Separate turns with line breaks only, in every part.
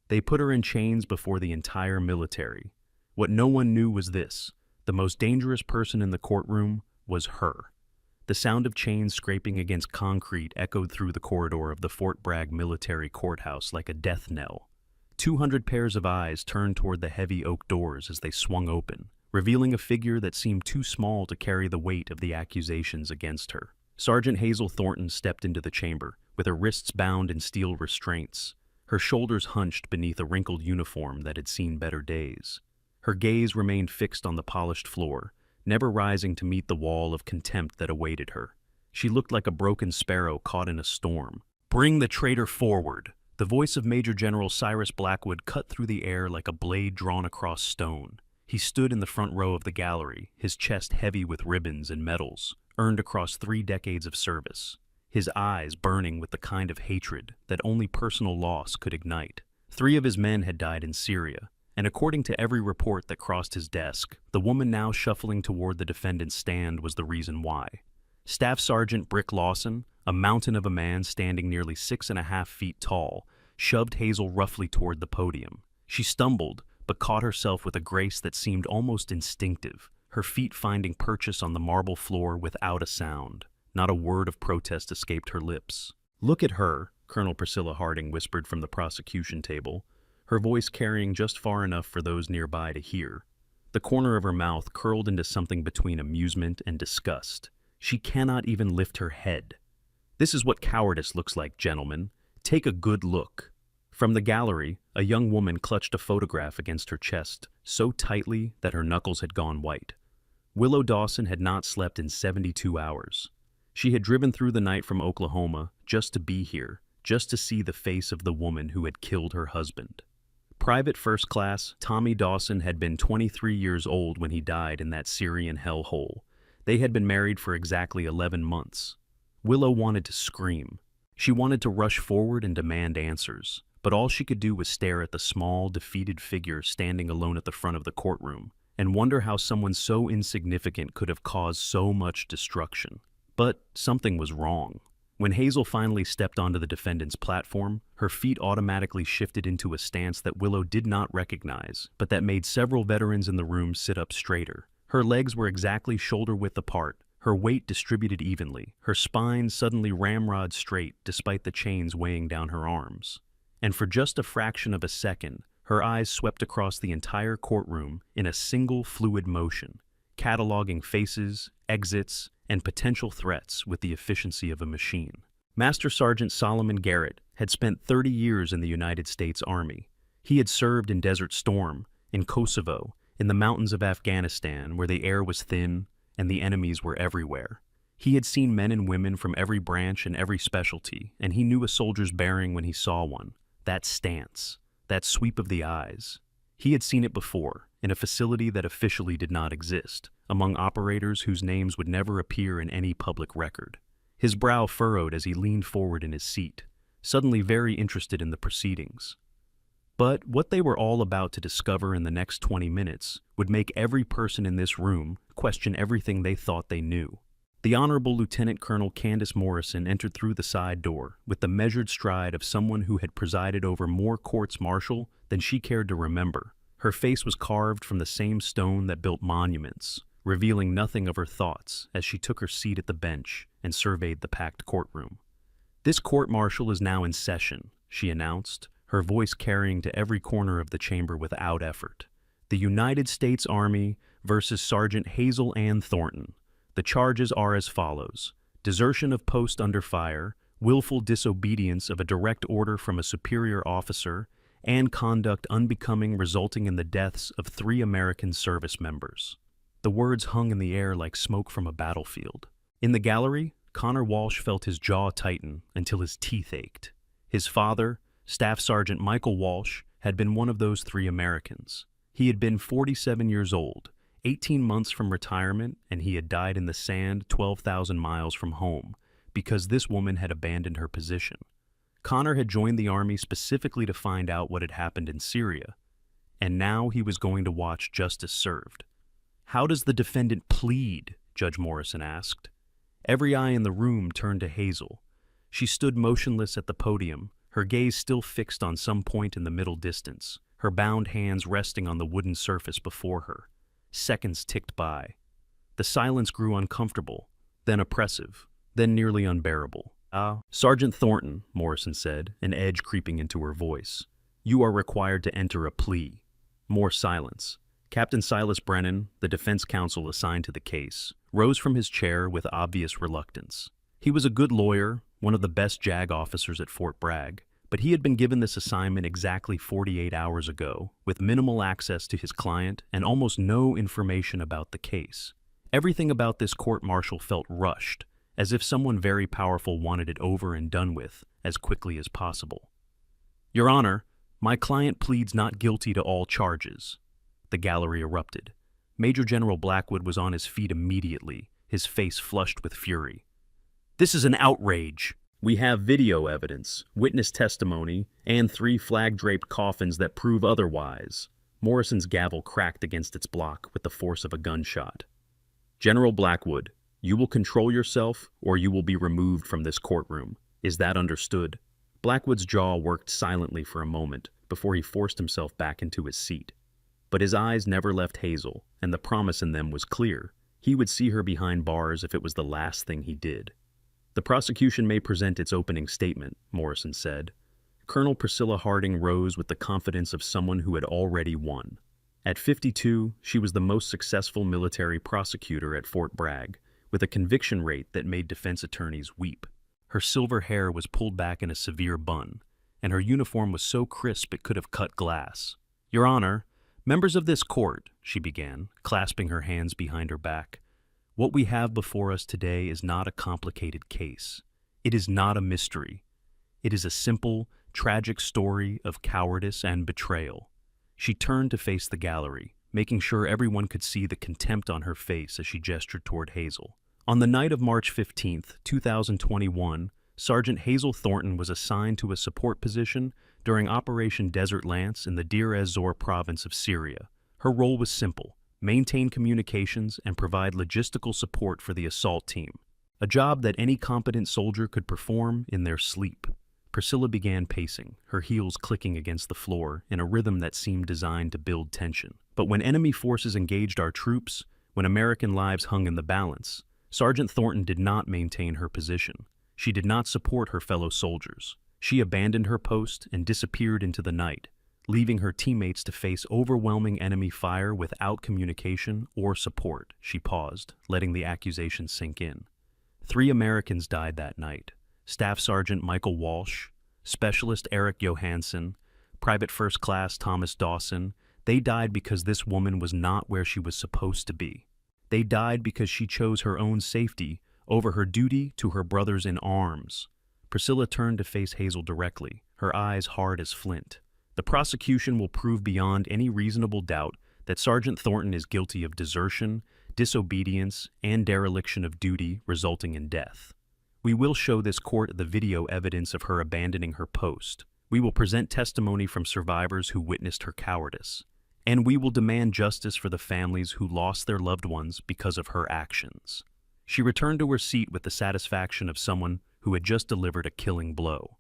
They put her in chains before the entire military. What no one knew was this: the most dangerous person in the courtroom was her. The sound of chains scraping against concrete echoed through the corridor of the Fort Bragg military courthouse like a death knell. 200 pairs of eyes turned toward the heavy oak doors as they swung open, revealing a figure that seemed too small to carry the weight of the accusations against her. Sergeant Hazel Thornton stepped into the chamber, with her wrists bound in steel restraints, her shoulders hunched beneath a wrinkled uniform that had seen better days. Her gaze remained fixed on the polished floor, never rising to meet the wall of contempt that awaited her. She looked like a broken sparrow caught in a storm. "Bring the traitor forward!" The voice of Major General Cyrus Blackwood cut through the air like a blade drawn across stone. He stood in the front row of the gallery, his chest heavy with ribbons and medals, earned across 3 decades of service, his eyes burning with the kind of hatred that only personal loss could ignite. 3 of his men had died in Syria, and according to every report that crossed his desk, the woman now shuffling toward the defendant's stand was the reason why. Staff Sergeant Brick Lawson, a mountain of a man standing nearly 6.5 feet tall, shoved Hazel roughly toward the podium. She stumbled, but caught herself with a grace that seemed almost instinctive, her feet finding purchase on the marble floor without a sound. Not a word of protest escaped her lips. "Look at her," Colonel Priscilla Harding whispered from the prosecution table, her voice carrying just far enough for those nearby to hear. The corner of her mouth curled into something between amusement and disgust. "She cannot even lift her head. This is what cowardice looks like, gentlemen. Take a good look." From the gallery, a young woman clutched a photograph against her chest so tightly that her knuckles had gone white. Willow Dawson had not slept in 72 hours. She had driven through the night from Oklahoma just to be here, just to see the face of the woman who had killed her husband. Private First Class Tommy Dawson had been 23 years old when he died in that Syrian hellhole. They had been married for exactly 11 months. Willow wanted to scream. She wanted to rush forward and demand answers, but all she could do was stare at the small, defeated figure standing alone at the front of the courtroom and wonder how someone so insignificant could have caused so much destruction. But something was wrong. When Hazel finally stepped onto the defendant's platform, her feet automatically shifted into a stance that Willow did not recognize, but that made several veterans in the room sit up straighter. Her legs were exactly shoulder-width apart, her weight distributed evenly, her spine suddenly ramrod straight despite the chains weighing down her arms. And for just a fraction of a second, her eyes swept across the entire courtroom in a single fluid motion, cataloging faces, exits, and potential threats with the efficiency of a machine. Master Sergeant Solomon Garrett had spent 30 years in the United States Army. He had served in Desert Storm, in Kosovo, in the mountains of Afghanistan where the air was thin and the enemies were everywhere. He had seen men and women from every branch and every specialty, and he knew a soldier's bearing when he saw one. That stance, that sweep of the eyes. He had seen it before, in a facility that officially did not exist, among operators whose names would never appear in any public record. His brow furrowed as he leaned forward in his seat, suddenly very interested in the proceedings. But what they were all about to discover in the next 20 minutes would make every person in this room question everything they thought they knew. The Honorable Lieutenant Colonel Candace Morrison entered through the side door with the measured stride of someone who had presided over more courts-martial than she cared to remember. Her face was carved from the same stone that built monuments, revealing nothing of her thoughts as she took her seat at the bench and surveyed the packed courtroom. "This court-martial is now in session," she announced, her voice carrying to every corner of the chamber without effort. "The United States Army versus Sergeant Hazel Ann Thornton. The charges are as follows: desertion of post under fire, willful disobedience of a direct order from a superior officer, and conduct unbecoming resulting in the deaths of 3 American service members." The words hung in the air like smoke from a battlefield. In the gallery, Connor Walsh felt his jaw tighten until his teeth ached. His father, Staff Sergeant Michael Walsh, had been one of those 3 Americans. He had been 47 years old, 18 months from retirement, and he had died in the sand 12,000 miles from home because this woman had abandoned her position. Connor had joined the Army specifically to find out what had happened in Syria, and now he was going to watch justice served. "How does the defendant plead?" Judge Morrison asked. Every eye in the room turned to Hazel. She stood motionless at the podium, her gaze still fixed on some point in the middle distance, her bound hands resting on the wooden surface before her. Seconds ticked by. The silence grew uncomfortable, then oppressive, then nearly unbearable. Sergeant Thornton, Morrison said, an edge creeping into her voice. You are required to enter a plea. More silence. Captain Silas Brennan, the defense counsel assigned to the case, rose from his chair with obvious reluctance. He was a good lawyer, one of the best JAG officers at Fort Bragg, but he had been given this assignment exactly 48 hours ago, with minimal access to his client and almost no information about the case. Everything about this court-martial felt rushed, as if someone very powerful wanted it over and done with as quickly as possible. Your Honor, my client pleads not guilty to all charges. The gallery erupted. Major General Blackwood was on his feet immediately, his face flushed with fury. This is an outrage. We have video evidence, witness testimony, and 3 flag-draped coffins that prove otherwise. Morrison's gavel cracked against its block with the force of a gunshot. General Blackwood, you will control yourself or you will be removed from this courtroom. Is that understood? Blackwood's jaw worked silently for a moment before he forced himself back into his seat. But his eyes never left Hazel, and the promise in them was clear. He would see her behind bars if it was the last thing he did. The prosecution may present its opening statement, Morrison said. Colonel Priscilla Harding rose with the confidence of someone who had already won. At 52, she was the most successful military prosecutor at Fort Bragg, with a conviction rate that made defense attorneys weep. Her silver hair was pulled back in a severe bun, and her uniform was so crisp it could have cut glass. Your Honor, members of this court, she began, clasping her hands behind her back. What we have before us today is not a complicated case. It is not a mystery. It is a simple, tragic story of cowardice and betrayal. She turned to face the gallery, making sure everyone could see the contempt on her face as she gestured toward Hazel. On the night of March 15, 2021, Sergeant Hazel Thornton was assigned to a support position during Operation Desert Lance in the Deir ez-Zor province of Syria. Her role was simple: maintain communications and provide logistical support for the assault team, a job that any competent soldier could perform in their sleep. Priscilla began pacing, her heels clicking against the floor in a rhythm that seemed designed to build tension. But when enemy forces engaged our troops, when American lives hung in the balance, Sergeant Thornton did not maintain her position. She did not support her fellow soldiers. She abandoned her post and disappeared into the night, leaving her teammates to face overwhelming enemy fire without communication or support. She paused, letting the accusation sink in. 3 Americans died that night: Staff Sergeant Michael Walsh, Specialist Eric Johansson, Private First Class Thomas Dawson. They died because this woman was not where she was supposed to be. They died because she chose her own safety over her duty to her brothers in arms. Priscilla turned to face Hazel directly, her eyes hard as flint. The prosecution will prove beyond any reasonable doubt that Sergeant Thornton is guilty of desertion, disobedience, and dereliction of duty resulting in death. We will show this court the video evidence of her abandoning her post. We will present testimony from survivors who witnessed her cowardice. And we will demand justice for the families who lost their loved ones because of her actions. She returned to her seat with the satisfaction of someone who had just delivered a killing blow.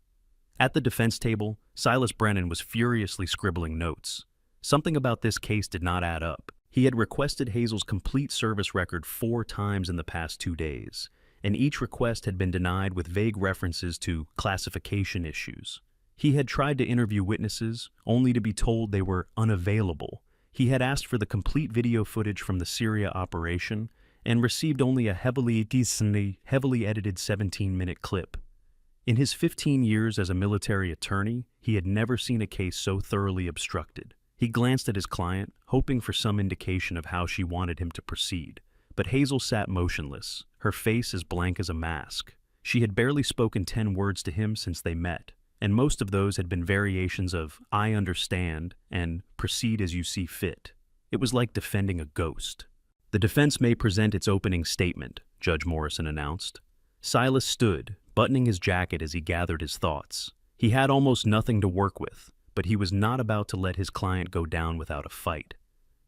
At the defense table, Silas Brennan was furiously scribbling notes. Something about this case did not add up. He had requested Hazel's complete service record 4 times in the past 2 days, and each request had been denied with vague references to classification issues. He had tried to interview witnesses, only to be told they were unavailable. He had asked for the complete video footage from the Syria operation and received only a heavily edited 17-minute clip. In his 15 years as a military attorney, he had never seen a case so thoroughly obstructed. He glanced at his client, hoping for some indication of how she wanted him to proceed. But Hazel sat motionless, her face as blank as a mask. She had barely spoken 10 words to him since they met, and most of those had been variations of "I understand" and "proceed as you see fit." It was like defending a ghost. The defense may present its opening statement, Judge Morrison announced. Silas stood, buttoning his jacket as he gathered his thoughts. He had almost nothing to work with, but he was not about to let his client go down without a fight.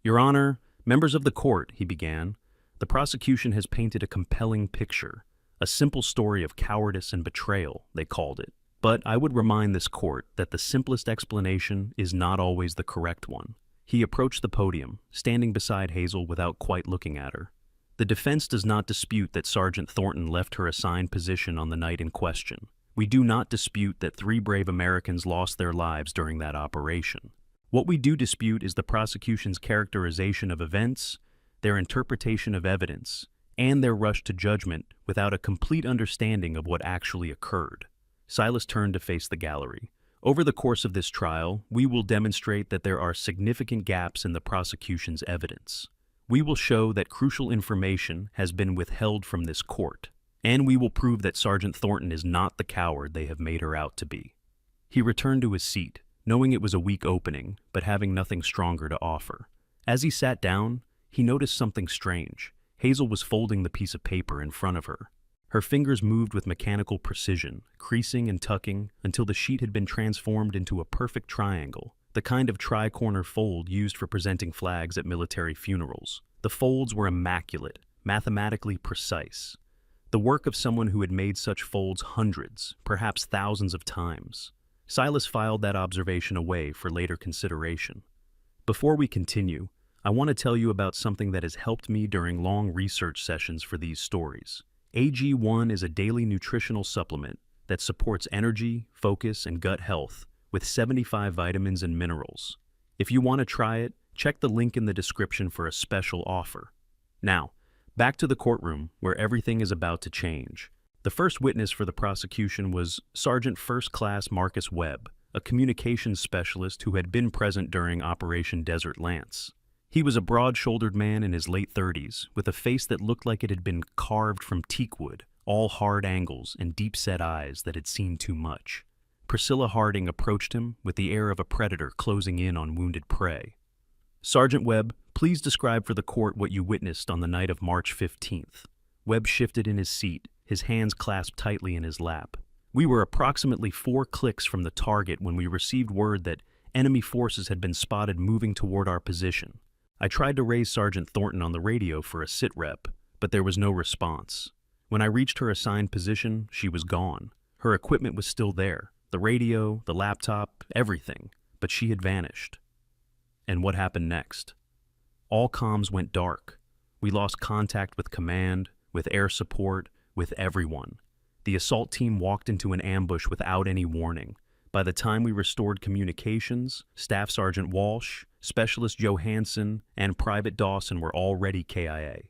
Your Honor, members of the court, he began, the prosecution has painted a compelling picture, a simple story of cowardice and betrayal, they called it. But I would remind this court that the simplest explanation is not always the correct one. He approached the podium, standing beside Hazel without quite looking at her. The defense does not dispute that Sergeant Thornton left her assigned position on the night in question. We do not dispute that 3 brave Americans lost their lives during that operation. What we do dispute is the prosecution's characterization of events, their interpretation of evidence, and their rush to judgment without a complete understanding of what actually occurred. Silas turned to face the gallery. Over the course of this trial, we will demonstrate that there are significant gaps in the prosecution's evidence. We will show that crucial information has been withheld from this court, and we will prove that Sergeant Thornton is not the coward they have made her out to be. He returned to his seat, knowing it was a weak opening, but having nothing stronger to offer. As he sat down, he noticed something strange. Hazel was folding the piece of paper in front of her. Her fingers moved with mechanical precision, creasing and tucking until the sheet had been transformed into a perfect triangle, the kind of tri-corner fold used for presenting flags at military funerals. The folds were immaculate, mathematically precise. The work of someone who had made such folds hundreds, perhaps thousands of times. Silas filed that observation away for later consideration. Before we continue, I want to tell you about something that has helped me during long research sessions for these stories. AG1 is a daily nutritional supplement that supports energy, focus, and gut health with 75 vitamins and minerals. If you want to try it, check the link in the description for a special offer. Now, back to the courtroom where everything is about to change. The first witness for the prosecution was Sergeant First Class Marcus Webb, a communications specialist who had been present during Operation Desert Lance. He was a broad-shouldered man in his late 30s, with a face that looked like it had been carved from teakwood, all hard angles and deep-set eyes that had seen too much. Priscilla Harding approached him with the air of a predator closing in on wounded prey. "Sergeant Webb, please describe for the court what you witnessed on the night of March 15th. Webb shifted in his seat, his hands clasped tightly in his lap. "We were approximately 4 clicks from the target when we received word that enemy forces had been spotted moving toward our position. I tried to raise Sergeant Thornton on the radio for a sit rep, but there was no response. When I reached her assigned position, she was gone. Her equipment was still there, the radio, the laptop, everything, but she had vanished." "And what happened next?" "All comms went dark. We lost contact with command, with air support, with everyone. The assault team walked into an ambush without any warning. By the time we restored communications, Staff Sergeant Walsh, Specialist Johansson, and Private Dawson were already KIA.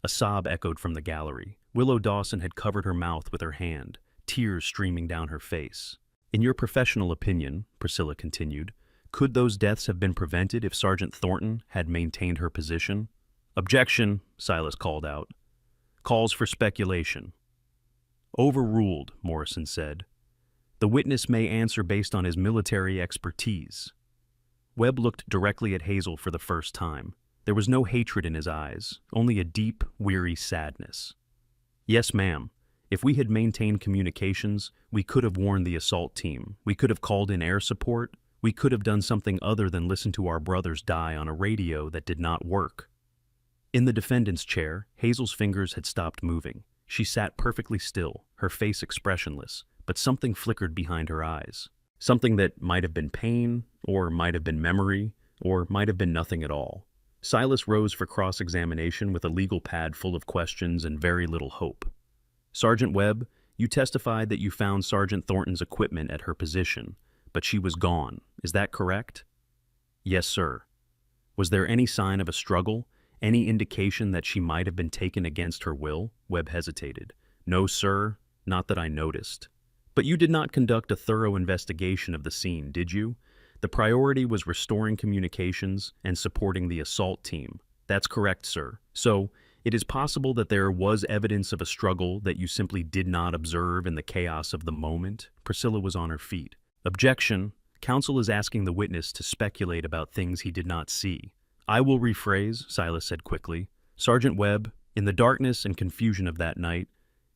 A sob echoed from the gallery. Willow Dawson had covered her mouth with her hand, tears streaming down her face. "In your professional opinion," Priscilla continued, "could those deaths have been prevented if Sergeant Thornton had maintained her position?" "Objection," Silas called out. "Calls for speculation." "Overruled," Morrison said. "The witness may answer based on his military expertise." Webb looked directly at Hazel for the first time. There was no hatred in his eyes, only a deep, weary sadness. "Yes, ma'am. If we had maintained communications, we could have warned the assault team. We could have called in air support. We could have done something other than listen to our brothers die on a radio that did not work." In the defendant's chair, Hazel's fingers had stopped moving. She sat perfectly still, her face expressionless, but something flickered behind her eyes. Something that might have been pain, or might have been memory, or might have been nothing at all. Silas rose for cross-examination with a legal pad full of questions and very little hope. "Sergeant Webb, you testified that you found Sergeant Thornton's equipment at her position, but she was gone. Is that correct?" "Yes, sir." "Was there any sign of a struggle? Any indication that she might have been taken against her will?" Webb hesitated. "No, sir, not that I noticed." "But you did not conduct a thorough investigation of the scene, did you? The priority was restoring communications and supporting the assault team." "That's correct, sir. So, it is possible that there was evidence of a struggle that you simply did not observe in the chaos of the moment?" Priscilla was on her feet. "Objection. Counsel is asking the witness to speculate about things he did not see." "I will rephrase," Silas said quickly. "Sergeant Webb, in the darkness and confusion of that night,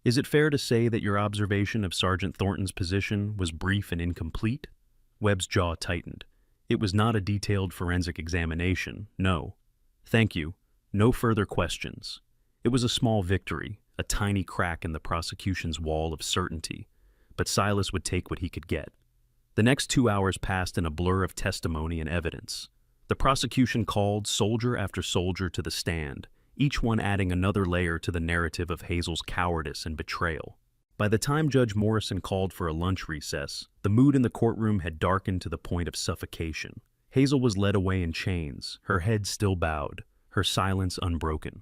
is it fair to say that your observation of Sergeant Thornton's position was brief and incomplete?" Webb's jaw tightened. "It was not a detailed forensic examination, no." "Thank you. No further questions." It was a small victory, a tiny crack in the prosecution's wall of certainty. but Silas would take what he could get. The next 2 hours passed in a blur of testimony and evidence. The prosecution called soldier after soldier to the stand, each one adding another layer to the narrative of Hazel's cowardice and betrayal. By the time Judge Morrison called for a lunch recess, the mood in the courtroom had darkened to the point of suffocation. Hazel was led away in chains, her head still bowed, her silence unbroken.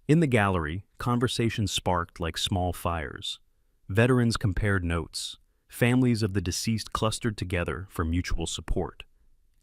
In the gallery, conversations sparked like small fires. Veterans compared notes. Families of the deceased clustered together for mutual support.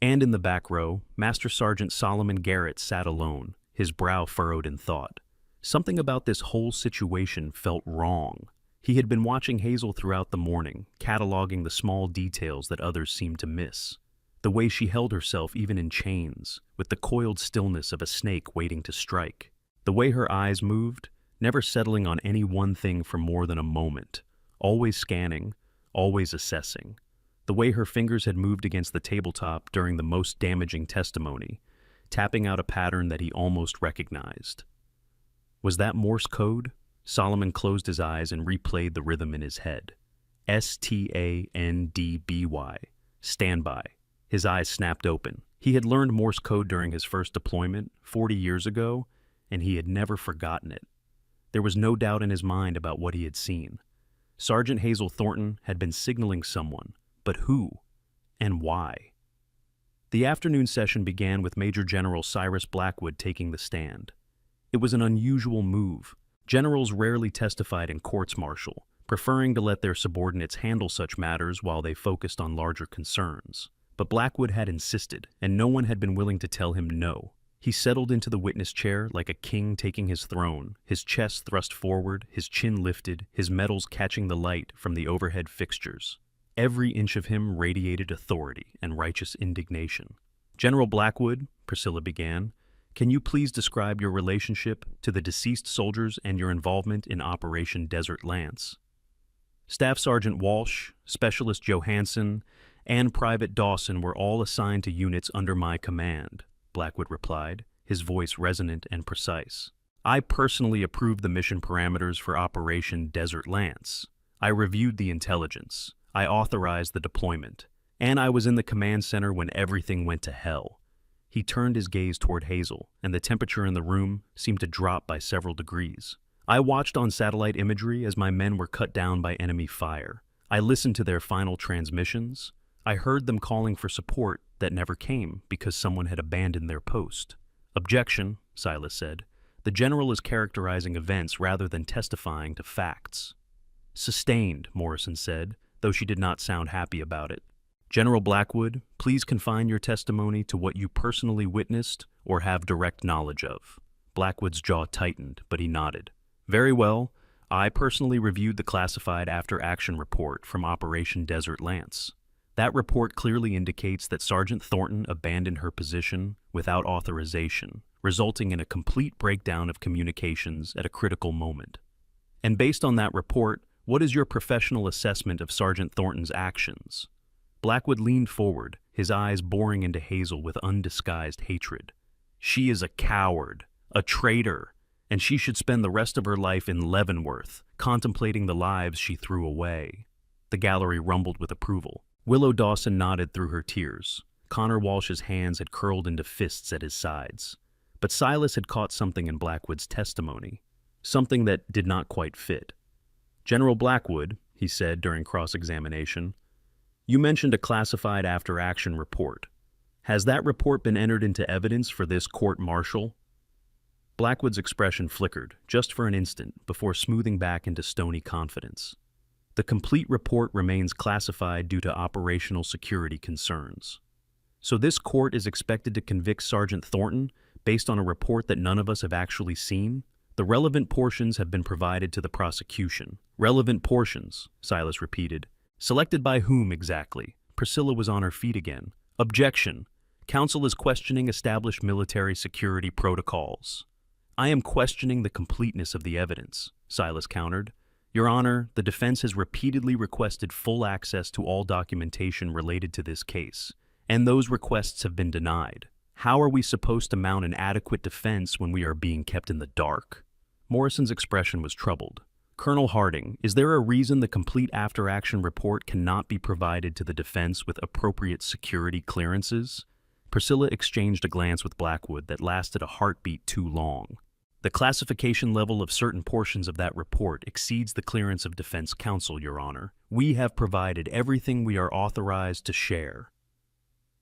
And in the back row, Master Sergeant Solomon Garrett sat alone, his brow furrowed in thought. Something about this whole situation felt wrong. He had been watching Hazel throughout the morning, cataloging the small details that others seemed to miss. The way she held herself even in chains, with the coiled stillness of a snake waiting to strike. The way her eyes moved, never settling on any one thing for more than a moment, always scanning, always assessing. The way her fingers had moved against the tabletop during the most damaging testimony, tapping out a pattern that he almost recognized. Was that Morse code? Solomon closed his eyes and replayed the rhythm in his head. STANDBY. Standby. His eyes snapped open. He had learned Morse code during his first deployment 40 years ago, and he had never forgotten it. There was no doubt in his mind about what he had seen. Sergeant Hazel Thornton had been signaling someone, but who and why? The afternoon session began with Major General Cyrus Blackwood taking the stand. It was an unusual move. Generals rarely testified in courts-martial, preferring to let their subordinates handle such matters while they focused on larger concerns. But Blackwood had insisted, and no one had been willing to tell him no. He settled into the witness chair like a king taking his throne, his chest thrust forward, his chin lifted, his medals catching the light from the overhead fixtures. Every inch of him radiated authority and righteous indignation. General Blackwood, Priscilla began, can you please describe your relationship to the deceased soldiers and your involvement in Operation Desert Lance? Staff Sergeant Walsh, Specialist Johansson, and Private Dawson were all assigned to units under my command, Blackwood replied, his voice resonant and precise. I personally approved the mission parameters for Operation Desert Lance. I reviewed the intelligence. I authorized the deployment. And I was in the command center when everything went to hell. He turned his gaze toward Hazel, and the temperature in the room seemed to drop by several degrees. I watched on satellite imagery as my men were cut down by enemy fire. I listened to their final transmissions. I heard them calling for support that never came because someone had abandoned their post. Objection, Silas said. The general is characterizing events rather than testifying to facts. Sustained, Morrison said, though she did not sound happy about it. General Blackwood, please confine your testimony to what you personally witnessed or have direct knowledge of. Blackwood's jaw tightened, but he nodded. Very well. I personally reviewed the classified after-action report from Operation Desert Lance. That report clearly indicates that Sergeant Thornton abandoned her position without authorization, resulting in a complete breakdown of communications at a critical moment. And based on that report, what is your professional assessment of Sergeant Thornton's actions? Blackwood leaned forward, his eyes boring into Hazel with undisguised hatred. She is a coward, a traitor, and she should spend the rest of her life in Leavenworth, contemplating the lives she threw away. The gallery rumbled with approval. Willow Dawson nodded through her tears. Connor Walsh's hands had curled into fists at his sides. But Silas had caught something in Blackwood's testimony, something that did not quite fit. General Blackwood, he said during cross-examination, you mentioned a classified after-action report. Has that report been entered into evidence for this court-martial? Blackwood's expression flickered, just for an instant, before smoothing back into stony confidence. The complete report remains classified due to operational security concerns. So this court is expected to convict Sergeant Thornton based on a report that none of us have actually seen? The relevant portions have been provided to the prosecution. Relevant portions, Silas repeated. Selected by whom exactly? Priscilla was on her feet again. Objection. Counsel is questioning established military security protocols. I am questioning the completeness of the evidence, Silas countered. Your Honor, the defense has repeatedly requested full access to all documentation related to this case, and those requests have been denied. How are we supposed to mount an adequate defense when we are being kept in the dark? Morrison's expression was troubled. Colonel Harding, is there a reason the complete after-action report cannot be provided to the defense with appropriate security clearances? Priscilla exchanged a glance with Blackwood that lasted a heartbeat too long. The classification level of certain portions of that report exceeds the clearance of defense counsel, Your Honor. We have provided everything we are authorized to share.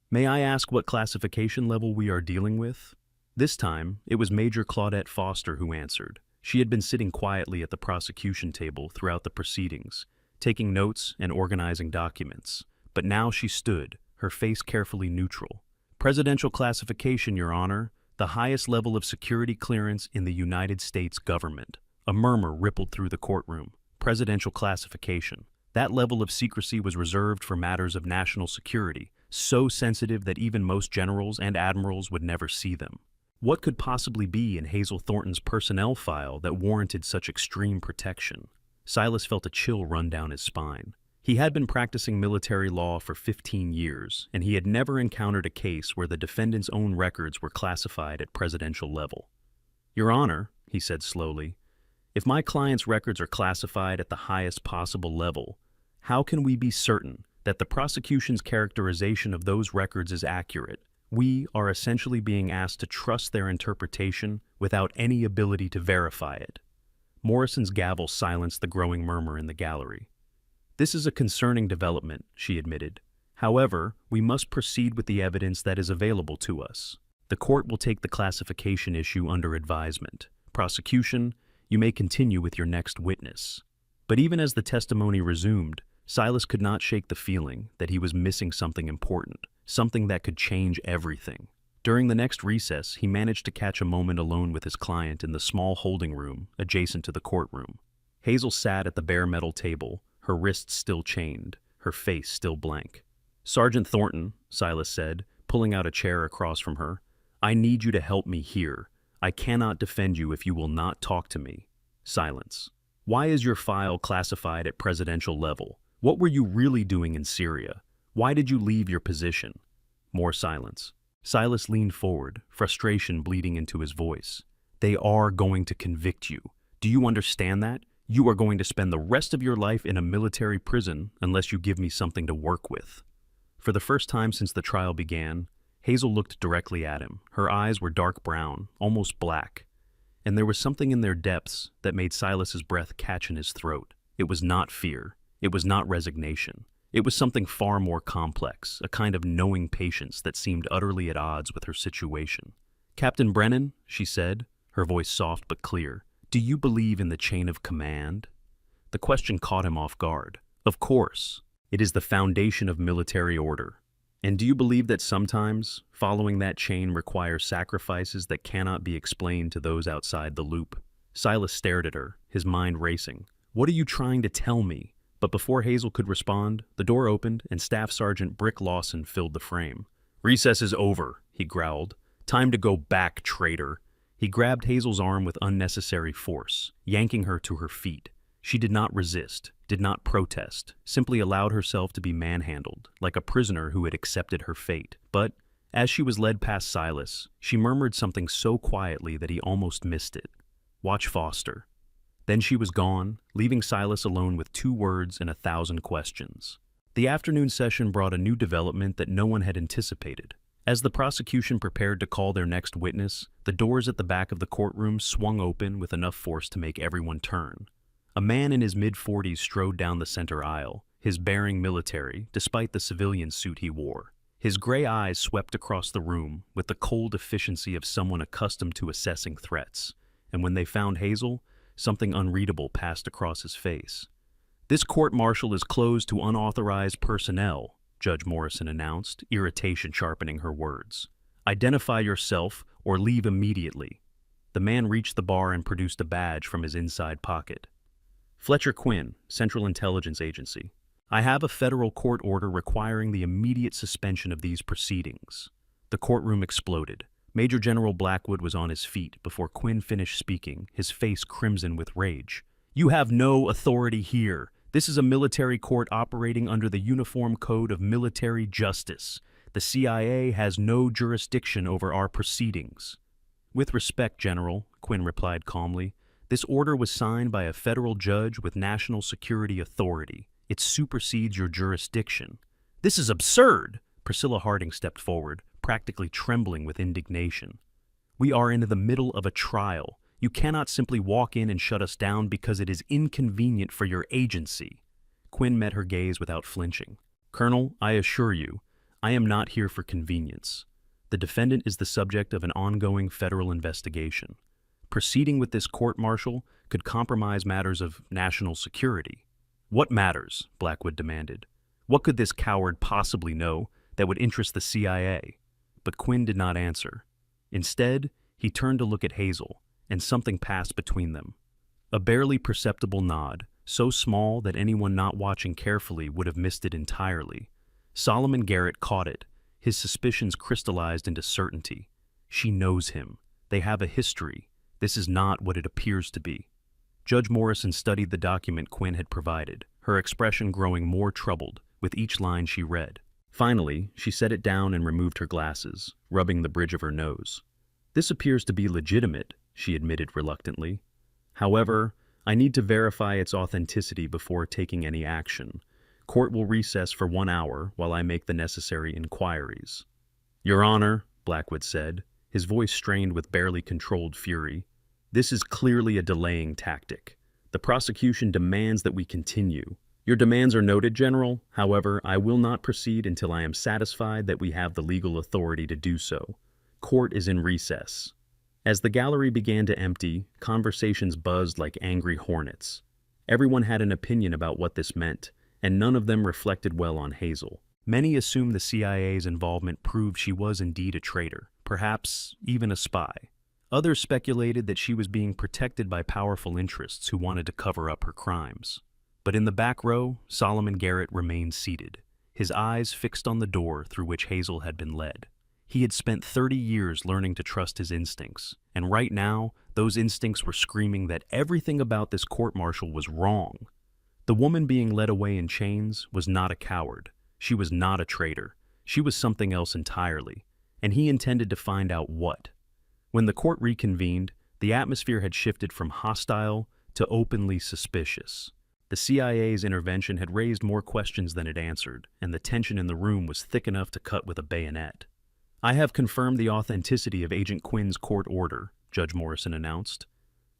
May I ask what classification level we are dealing with? This time, it was Major Claudette Foster who answered. She had been sitting quietly at the prosecution table throughout the proceedings, taking notes and organizing documents. But now she stood, her face carefully neutral. Presidential classification, Your Honor, the highest level of security clearance in the United States government. A murmur rippled through the courtroom. Presidential classification. That level of secrecy was reserved for matters of national security, so sensitive that even most generals and admirals would never see them. What could possibly be in Hazel Thornton's personnel file that warranted such extreme protection? Silas felt a chill run down his spine. He had been practicing military law for 15 years, and he had never encountered a case where the defendant's own records were classified at presidential level. Your Honor, he said slowly, if my client's records are classified at the highest possible level, how can we be certain that the prosecution's characterization of those records is accurate? We are essentially being asked to trust their interpretation without any ability to verify it. Morrison's gavel silenced the growing murmur in the gallery. This is a concerning development, she admitted. However, we must proceed with the evidence that is available to us. The court will take the classification issue under advisement. Prosecution, you may continue with your next witness. But even as the testimony resumed, Silas could not shake the feeling that he was missing something important, something that could change everything. During the next recess, he managed to catch a moment alone with his client in the small holding room adjacent to the courtroom. Hazel sat at the bare metal table, her wrists still chained, her face still blank. Sergeant Thornton, Silas said, pulling out a chair across from her, I need you to help me here. I cannot defend you if you will not talk to me. Silence. Why is your file classified at presidential level? What were you really doing in Syria? Why did you leave your position? More silence. Silas leaned forward, frustration bleeding into his voice. They are going to convict you. Do you understand that? You are going to spend the rest of your life in a military prison unless you give me something to work with. For the first time since the trial began, Hazel looked directly at him. Her eyes were dark brown, almost black, and there was something in their depths that made Silas's breath catch in his throat. It was not fear. It was not resignation. It was something far more complex, a kind of knowing patience that seemed utterly at odds with her situation. Captain Brennan, she said, her voice soft but clear, do you believe in the chain of command? The question caught him off guard. Of course. It is the foundation of military order. And do you believe that sometimes following that chain requires sacrifices that cannot be explained to those outside the loop? Silas stared at her, his mind racing. What are you trying to tell me? But before Hazel could respond, the door opened and Staff Sergeant Brick Lawson filled the frame. Recess is over, he growled. Time to go back, traitor. He grabbed Hazel's arm with unnecessary force, yanking her to her feet. She did not resist, did not protest, simply allowed herself to be manhandled, like a prisoner who had accepted her fate. But, as she was led past Silas, she murmured something so quietly that he almost missed it. Watch Foster. Then she was gone, leaving Silas alone with 2 words and 1,000 questions. The afternoon session brought a new development that no one had anticipated. As the prosecution prepared to call their next witness, the doors at the back of the courtroom swung open with enough force to make everyone turn. A man in his mid-40s strode down the center aisle, his bearing military, despite the civilian suit he wore. His gray eyes swept across the room with the cold efficiency of someone accustomed to assessing threats, and when they found Hazel, something unreadable passed across his face. This court-martial is closed to unauthorized personnel, Judge Morrison announced, irritation sharpening her words. Identify yourself or leave immediately. The man reached the bar and produced a badge from his inside pocket. Fletcher Quinn, Central Intelligence Agency. I have a federal court order requiring the immediate suspension of these proceedings. The courtroom exploded. Major General Blackwood was on his feet before Quinn finished speaking, his face crimson with rage. You have no authority here. This is a military court operating under the Uniform Code of Military Justice. The CIA has no jurisdiction over our proceedings. With respect, General, Quinn replied calmly, This order was signed by a federal judge with national security authority. It supersedes your jurisdiction. This is absurd! Priscilla Harding stepped forward, practically trembling with indignation. We are in the middle of a trial. You cannot simply walk in and shut us down because it is inconvenient for your agency. Quinn met her gaze without flinching. Colonel, I assure you, I am not here for convenience. The defendant is the subject of an ongoing federal investigation. Proceeding with this court-martial could compromise matters of national security. What matters? Blackwood demanded. What could this coward possibly know that would interest the CIA? But Quinn did not answer. Instead, he turned to look at Hazel, and something passed between them. A barely perceptible nod, so small that anyone not watching carefully would have missed it entirely. Solomon Garrett caught it. His suspicions crystallized into certainty. She knows him. They have a history. This is not what it appears to be. Judge Morrison studied the document Quinn had provided, her expression growing more troubled with each line she read. Finally, she set it down and removed her glasses, rubbing the bridge of her nose. This appears to be legitimate, she admitted reluctantly. However, I need to verify its authenticity before taking any action. Court will recess for 1 hour while I make the necessary inquiries. Your Honor, Blackwood said, his voice strained with barely controlled fury. This is clearly a delaying tactic. The prosecution demands that we continue. Your demands are noted, General. However, I will not proceed until I am satisfied that we have the legal authority to do so. Court is in recess. As the gallery began to empty, conversations buzzed like angry hornets. Everyone had an opinion about what this meant, and none of them reflected well on Hazel. Many assumed the CIA's involvement proved she was indeed a traitor, perhaps even a spy. Others speculated that she was being protected by powerful interests who wanted to cover up her crimes. But in the back row, Solomon Garrett remained seated, his eyes fixed on the door through which Hazel had been led. He had spent 30 years learning to trust his instincts, and right now, those instincts were screaming that everything about this court-martial was wrong. The woman being led away in chains was not a coward. She was not a traitor. She was something else entirely, and he intended to find out what. When the court reconvened, the atmosphere had shifted from hostile to openly suspicious. The CIA's intervention had raised more questions than it answered, and the tension in the room was thick enough to cut with a bayonet. I have confirmed the authenticity of Agent Quinn's court order, Judge Morrison announced.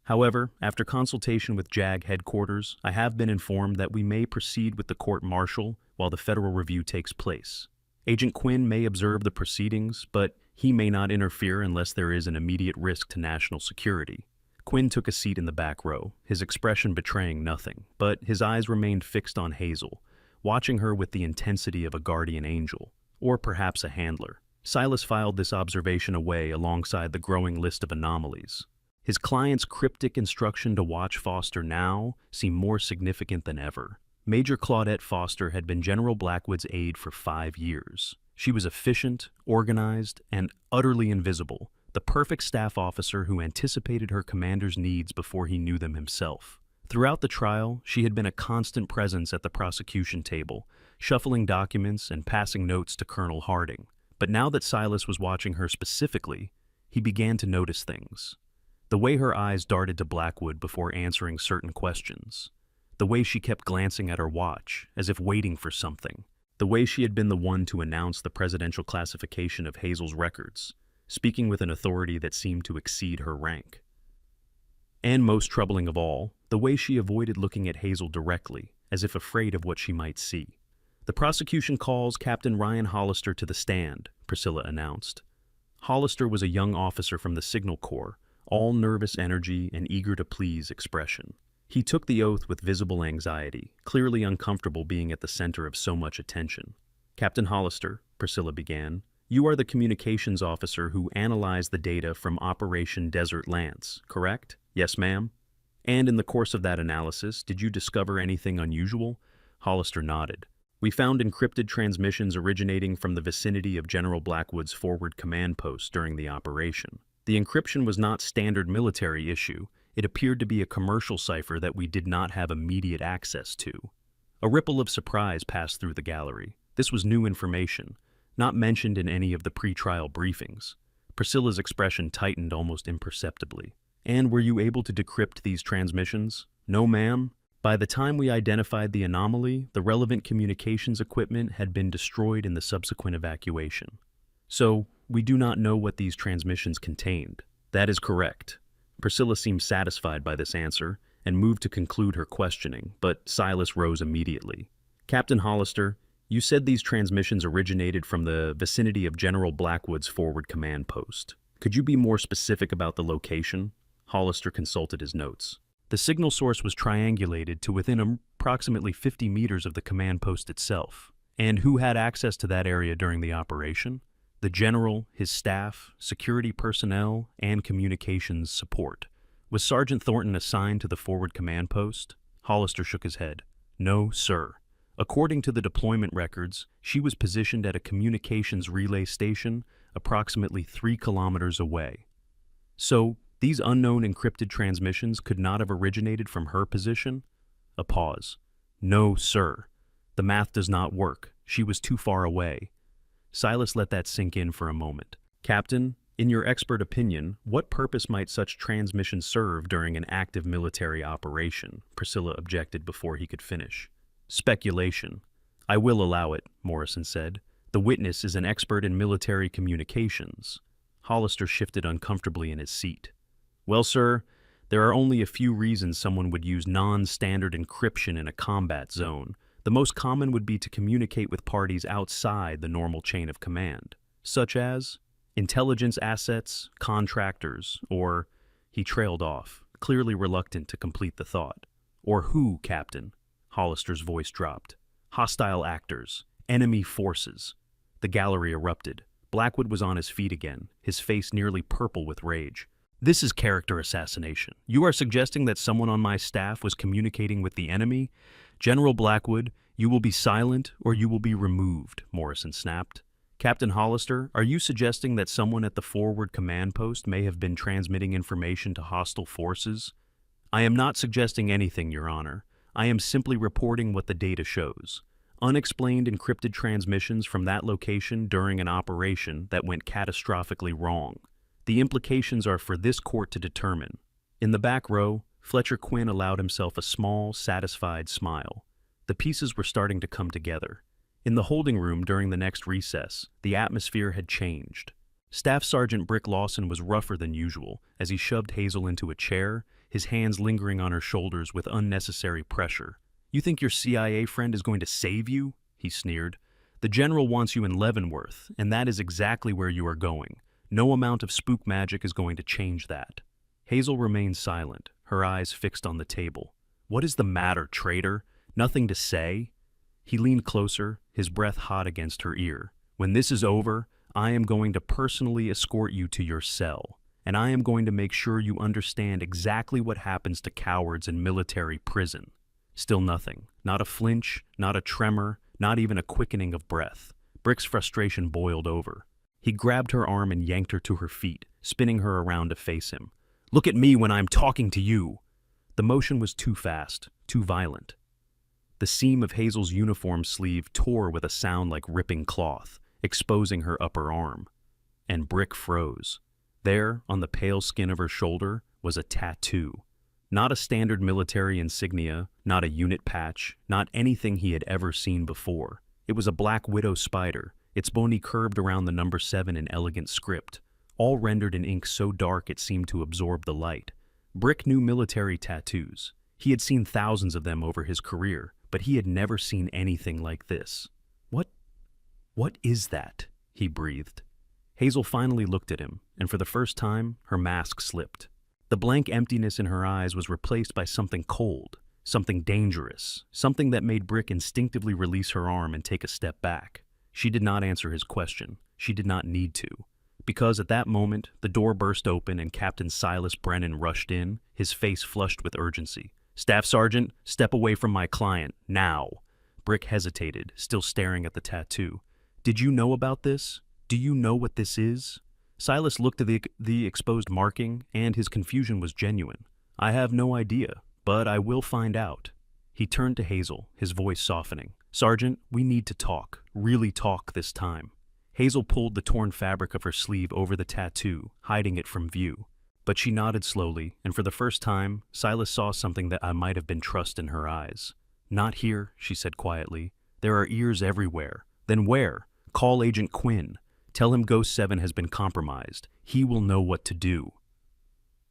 However, after consultation with JAG headquarters, I have been informed that we may proceed with the court-martial while the federal review takes place. Agent Quinn may observe the proceedings, but he may not interfere unless there is an immediate risk to national security. Quinn took a seat in the back row, his expression betraying nothing, but his eyes remained fixed on Hazel, watching her with the intensity of a guardian angel, or perhaps a handler. Silas filed this observation away alongside the growing list of anomalies. His client's cryptic instruction to watch Foster now seemed more significant than ever. Major Claudette Foster had been General Blackwood's aide for 5 years. She was efficient, organized, and utterly invisible, the perfect staff officer who anticipated her commander's needs before he knew them himself. Throughout the trial, she had been a constant presence at the prosecution table, shuffling documents and passing notes to Colonel Harding. But now that Silas was watching her specifically, he began to notice things. The way her eyes darted to Blackwood before answering certain questions. The way she kept glancing at her watch, as if waiting for something. The way she had been the one to announce the presidential classification of Hazel's records, speaking with an authority that seemed to exceed her rank. And most troubling of all, the way she avoided looking at Hazel directly, as if afraid of what she might see. The prosecution calls Captain Ryan Hollister to the stand, Priscilla announced. Hollister was a young officer from the Signal Corps, all nervous energy and eager-to-please expression. He took the oath with visible anxiety, clearly uncomfortable being at the center of so much attention. Captain Hollister, Priscilla began, you are the communications officer who analyzed the data from Operation Desert Lance, correct? Yes, ma'am. And in the course of that analysis, did you discover anything unusual? Hollister nodded. We found encrypted transmissions originating from the vicinity of General Blackwood's forward command post during the operation. The encryption was not standard military issue. It appeared to be a commercial cipher that we did not have immediate access to. A ripple of surprise passed through the gallery. This was new information, not mentioned in any of the pre-trial briefings. Priscilla's expression tightened almost imperceptibly. And were you able to decrypt these transmissions? No, ma'am. By the time we identified the anomaly, the relevant communications equipment had been destroyed in the subsequent evacuation. So, we do not know what these transmissions contained. That is correct. Priscilla seemed satisfied by this answer and moved to conclude her questioning, but Silas rose immediately. Captain Hollister, you said these transmissions originated from the vicinity of General Blackwood's forward command post. Could you be more specific about the location? Hollister consulted his notes. The signal source was triangulated to within approximately 50 meters of the command post itself. And who had access to that area during the operation? The general, his staff, security personnel, and communications support. Was Sergeant Thornton assigned to the forward command post? Hollister shook his head. No, sir. According to the deployment records, she was positioned at a communications relay station approximately 3 kilometers away. So, these unknown encrypted transmissions could not have originated from her position? A pause. No, sir. The math does not work. She was too far away. Silas let that sink in for a moment. Captain, in your expert opinion, what purpose might such transmissions serve during an active military operation? Priscilla objected before he could finish. Speculation. I will allow it, Morrison said. The witness is an expert in military communications. Hollister shifted uncomfortably in his seat. Well, sir, there are only a few reasons someone would use non-standard encryption in a combat zone. The most common would be to communicate with parties outside the normal chain of command, such as intelligence assets, contractors, or, he trailed off, clearly reluctant to complete the thought. Or who, Captain? Hollister's voice dropped. Hostile actors, enemy forces. The gallery erupted. Blackwood was on his feet again, his face nearly purple with rage. This is character assassination. You are suggesting that someone on my staff was communicating with the enemy? General Blackwood, you will be silent or you will be removed, Morrison snapped. Captain Hollister, are you suggesting that someone at the forward command post may have been transmitting information to hostile forces? I am not suggesting anything, Your Honor. I am simply reporting what the data shows. Unexplained encrypted transmissions from that location during an operation that went catastrophically wrong. The implications are for this court to determine. In the back row, Fletcher Quinn allowed himself a small, satisfied smile. The pieces were starting to come together. In the holding room during the next recess, the atmosphere had changed. Staff Sergeant Brick Lawson was rougher than usual as he shoved Hazel into a chair, his hands lingering on her shoulders with unnecessary pressure. You think your CIA friend is going to save you? He sneered. The general wants you in Leavenworth, and that is exactly where you are going. No amount of spook magic is going to change that. Hazel remained silent, her eyes fixed on the table. What is the matter, traitor? Nothing to say? He leaned closer, his breath hot against her ear. When this is over, I am going to personally escort you to your cell, and I am going to make sure you understand exactly what happens to cowards in military prison. Still nothing. Not a flinch, not a tremor, not even a quickening of breath. Brick's frustration boiled over. He grabbed her arm and yanked her to her feet, spinning her around to face him. Look at me when I'm talking to you. The motion was too fast, too violent. The seam of Hazel's uniform sleeve tore with a sound like ripping cloth, exposing her upper arm. And Brick froze. There, on the pale skin of her shoulder, was a tattoo. Not a standard military insignia, not a unit patch, not anything he had ever seen before. It was a black widow spider, its bony curved around the number 7 in elegant script, all rendered in ink so dark it seemed to absorb the light. Brick knew military tattoos. He had seen thousands of them over his career, but he had never seen anything like this. What is that? He breathed. Hazel finally looked at him, and for the first time, her mask slipped. The blank emptiness in her eyes was replaced by something cold, something dangerous, something that made Brick instinctively release her arm and take a step back. She did not answer his question. She did not need to. Because at that moment, the door burst open and Captain Silas Brennan rushed in, his face flushed with urgency. Staff Sergeant, step away from my client, now. Brick hesitated, still staring at the tattoo. Did you know about this? Do you know what this is? Silas looked at the exposed marking, and his confusion was genuine. I have no idea, but I will find out. He turned to Hazel, his voice softening. Sergeant, we need to talk, really talk this time. Hazel pulled the torn fabric of her sleeve over the tattoo, hiding it from view. But she nodded slowly, and for the first time, Silas saw something that might have been trust in her eyes. "Not here," she said quietly. "There are ears everywhere." "Then where? Call Agent Quinn. Tell him Ghost 7 has been compromised. He will know what to do."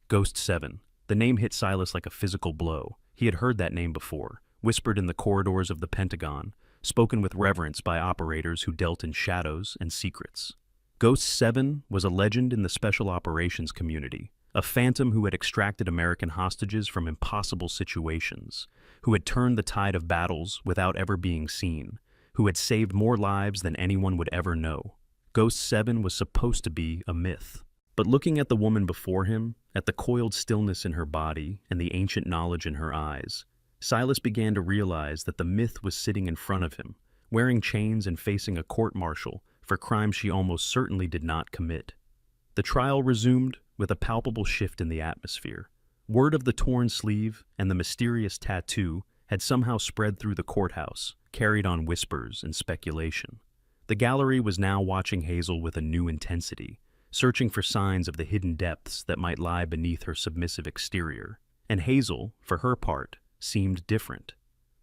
Ghost 7. The name hit Silas like a physical blow. He had heard that name before, whispered in the corridors of the Pentagon, spoken with reverence by operators who dealt in shadows and secrets. Ghost 7 was a legend in the special operations community, a phantom who had extracted American hostages from impossible situations, who had turned the tide of battles without ever being seen, who had saved more lives than anyone would ever know. Ghost 7 was supposed to be a myth. But looking at the woman before him, at the coiled stillness in her body and the ancient knowledge in her eyes, Silas began to realize that the myth was sitting in front of him, wearing chains and facing a court-martial for crimes she almost certainly did not commit. The trial resumed with a palpable shift in the atmosphere. Word of the torn sleeve and the mysterious tattoo had somehow spread through the courthouse, carried on whispers and speculation. The gallery was now watching Hazel with a new intensity, searching for signs of the hidden depths that might lie beneath her submissive exterior. And Hazel, for her part, seemed different.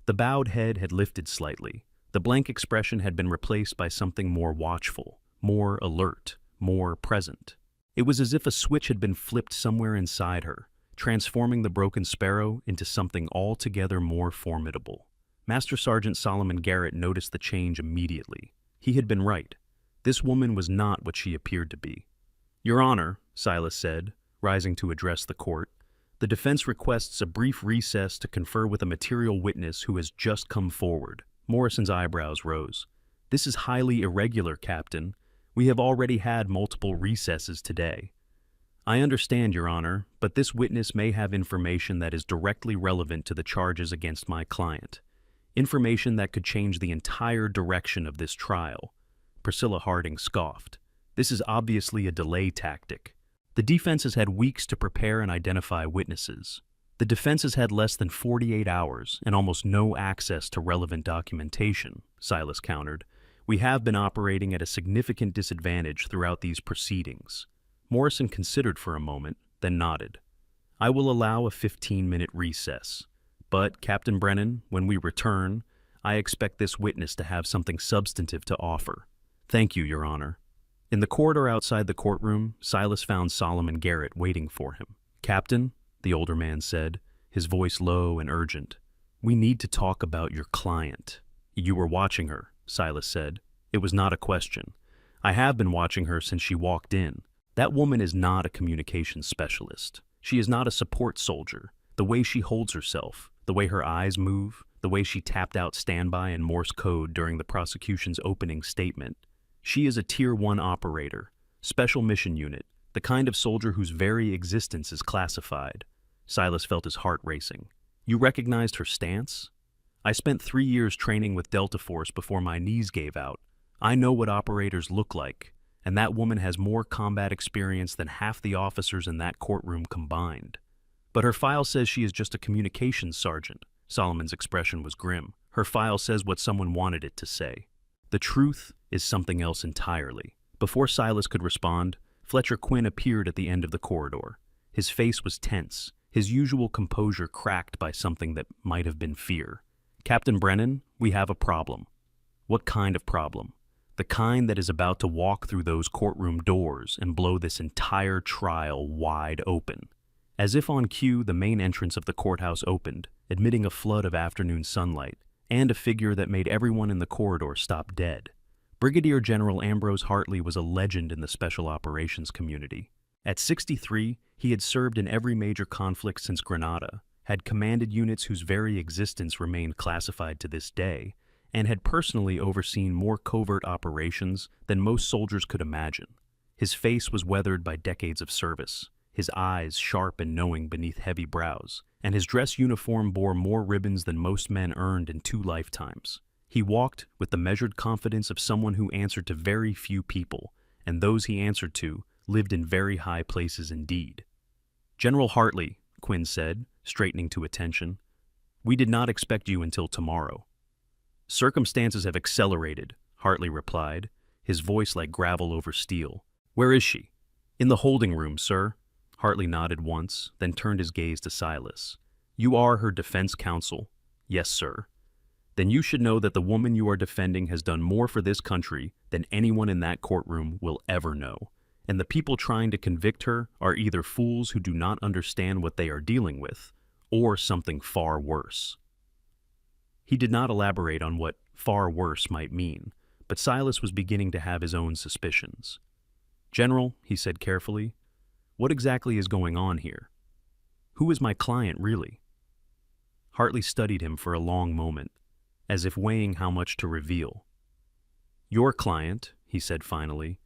The bowed head had lifted slightly. The blank expression had been replaced by something more watchful, more alert, more present. It was as if a switch had been flipped somewhere inside her, transforming the broken sparrow into something altogether more formidable. Master Sergeant Solomon Garrett noticed the change immediately. He had been right. This woman was not what she appeared to be. "Your Honor," Silas said, rising to address the court, "the defense requests a brief recess to confer with a material witness who has just come forward." Morrison's eyebrows rose. "This is highly irregular, Captain. We have already had multiple recesses today." "I understand, Your Honor, but this witness may have information that is directly relevant to the charges against my client. Information that could change the entire direction of this trial." Priscilla Harding scoffed. "This is obviously a delay tactic. The defense has had weeks to prepare and identify witnesses. The defense has had less than 48 hours and almost no access to relevant documentation," Silas countered. "We have been operating at a significant disadvantage throughout these proceedings." Morrison considered for a moment, then nodded. "I will allow a 15-minute recess. But, Captain Brennan, when we return, I expect this witness to have something substantive to offer." "Thank you, Your Honor." In the corridor outside the courtroom, Silas found Solomon Garrett waiting for him. "Captain," the older man said, his voice low and urgent, "we need to talk about your client." "You were watching her," Silas said. It was not a question. "I have been watching her since she walked in. That woman is not a communications specialist. She is not a support soldier. The way she holds herself, the way her eyes move, the way she tapped out standby and Morse code during the prosecution's opening statement. She is a Tier 1 operator, special mission unit, the kind of soldier whose very existence is classified." Silas felt his heart racing. "You recognized her stance?" "I spent 3 years training with Delta Force before my knees gave out. I know what operators look like, and that woman has more combat experience than half the officers in that courtroom combined." "But her file says she is just a communications sergeant." Solomon's expression was grim. "Her file says what someone wanted it to say. The truth is something else entirely." Before Silas could respond, Fletcher Quinn appeared at the end of the corridor. His face was tense, his usual composure cracked by something that might have been fear. "Captain Brennan, we have a problem." "What kind of problem?" "The kind that is about to walk through those courtroom doors and blow this entire trial wide open." As if on cue, the main entrance of the courthouse opened, admitting a flood of afternoon sunlight, and a figure that made everyone in the corridor stop dead. Brigadier General Ambrose Hartley was a legend in the special operations community. At 63, he had served in every major conflict since Grenada, had commanded units whose very existence remained classified to this day, and had personally overseen more covert operations than most soldiers could imagine. His face was weathered by decades of service, his eyes sharp and knowing beneath heavy brows, and his dress uniform bore more ribbons than most men earned in 2 lifetimes. He walked with the measured confidence of someone who answered to very few people, and those he answered to lived in very high places indeed. "General Hartley," Quinn said, straightening to attention, "we did not expect you until tomorrow." "Circumstances have accelerated," Hartley replied, his voice like gravel over steel. "Where is she?" "In the holding room, sir." Hartley nodded once, then turned his gaze to Silas. You are her defense counsel. Yes, sir. Then you should know that the woman you are defending has done more for this country than anyone in that courtroom will ever know. And the people trying to convict her are either fools who do not understand what they are dealing with, or something far worse. He did not elaborate on what far worse might mean, but Silas was beginning to have his own suspicions. General, he said carefully, what exactly is going on here? Who is my client, really? Hartley studied him for a long moment, as if weighing how much to reveal. Your client, he said finally,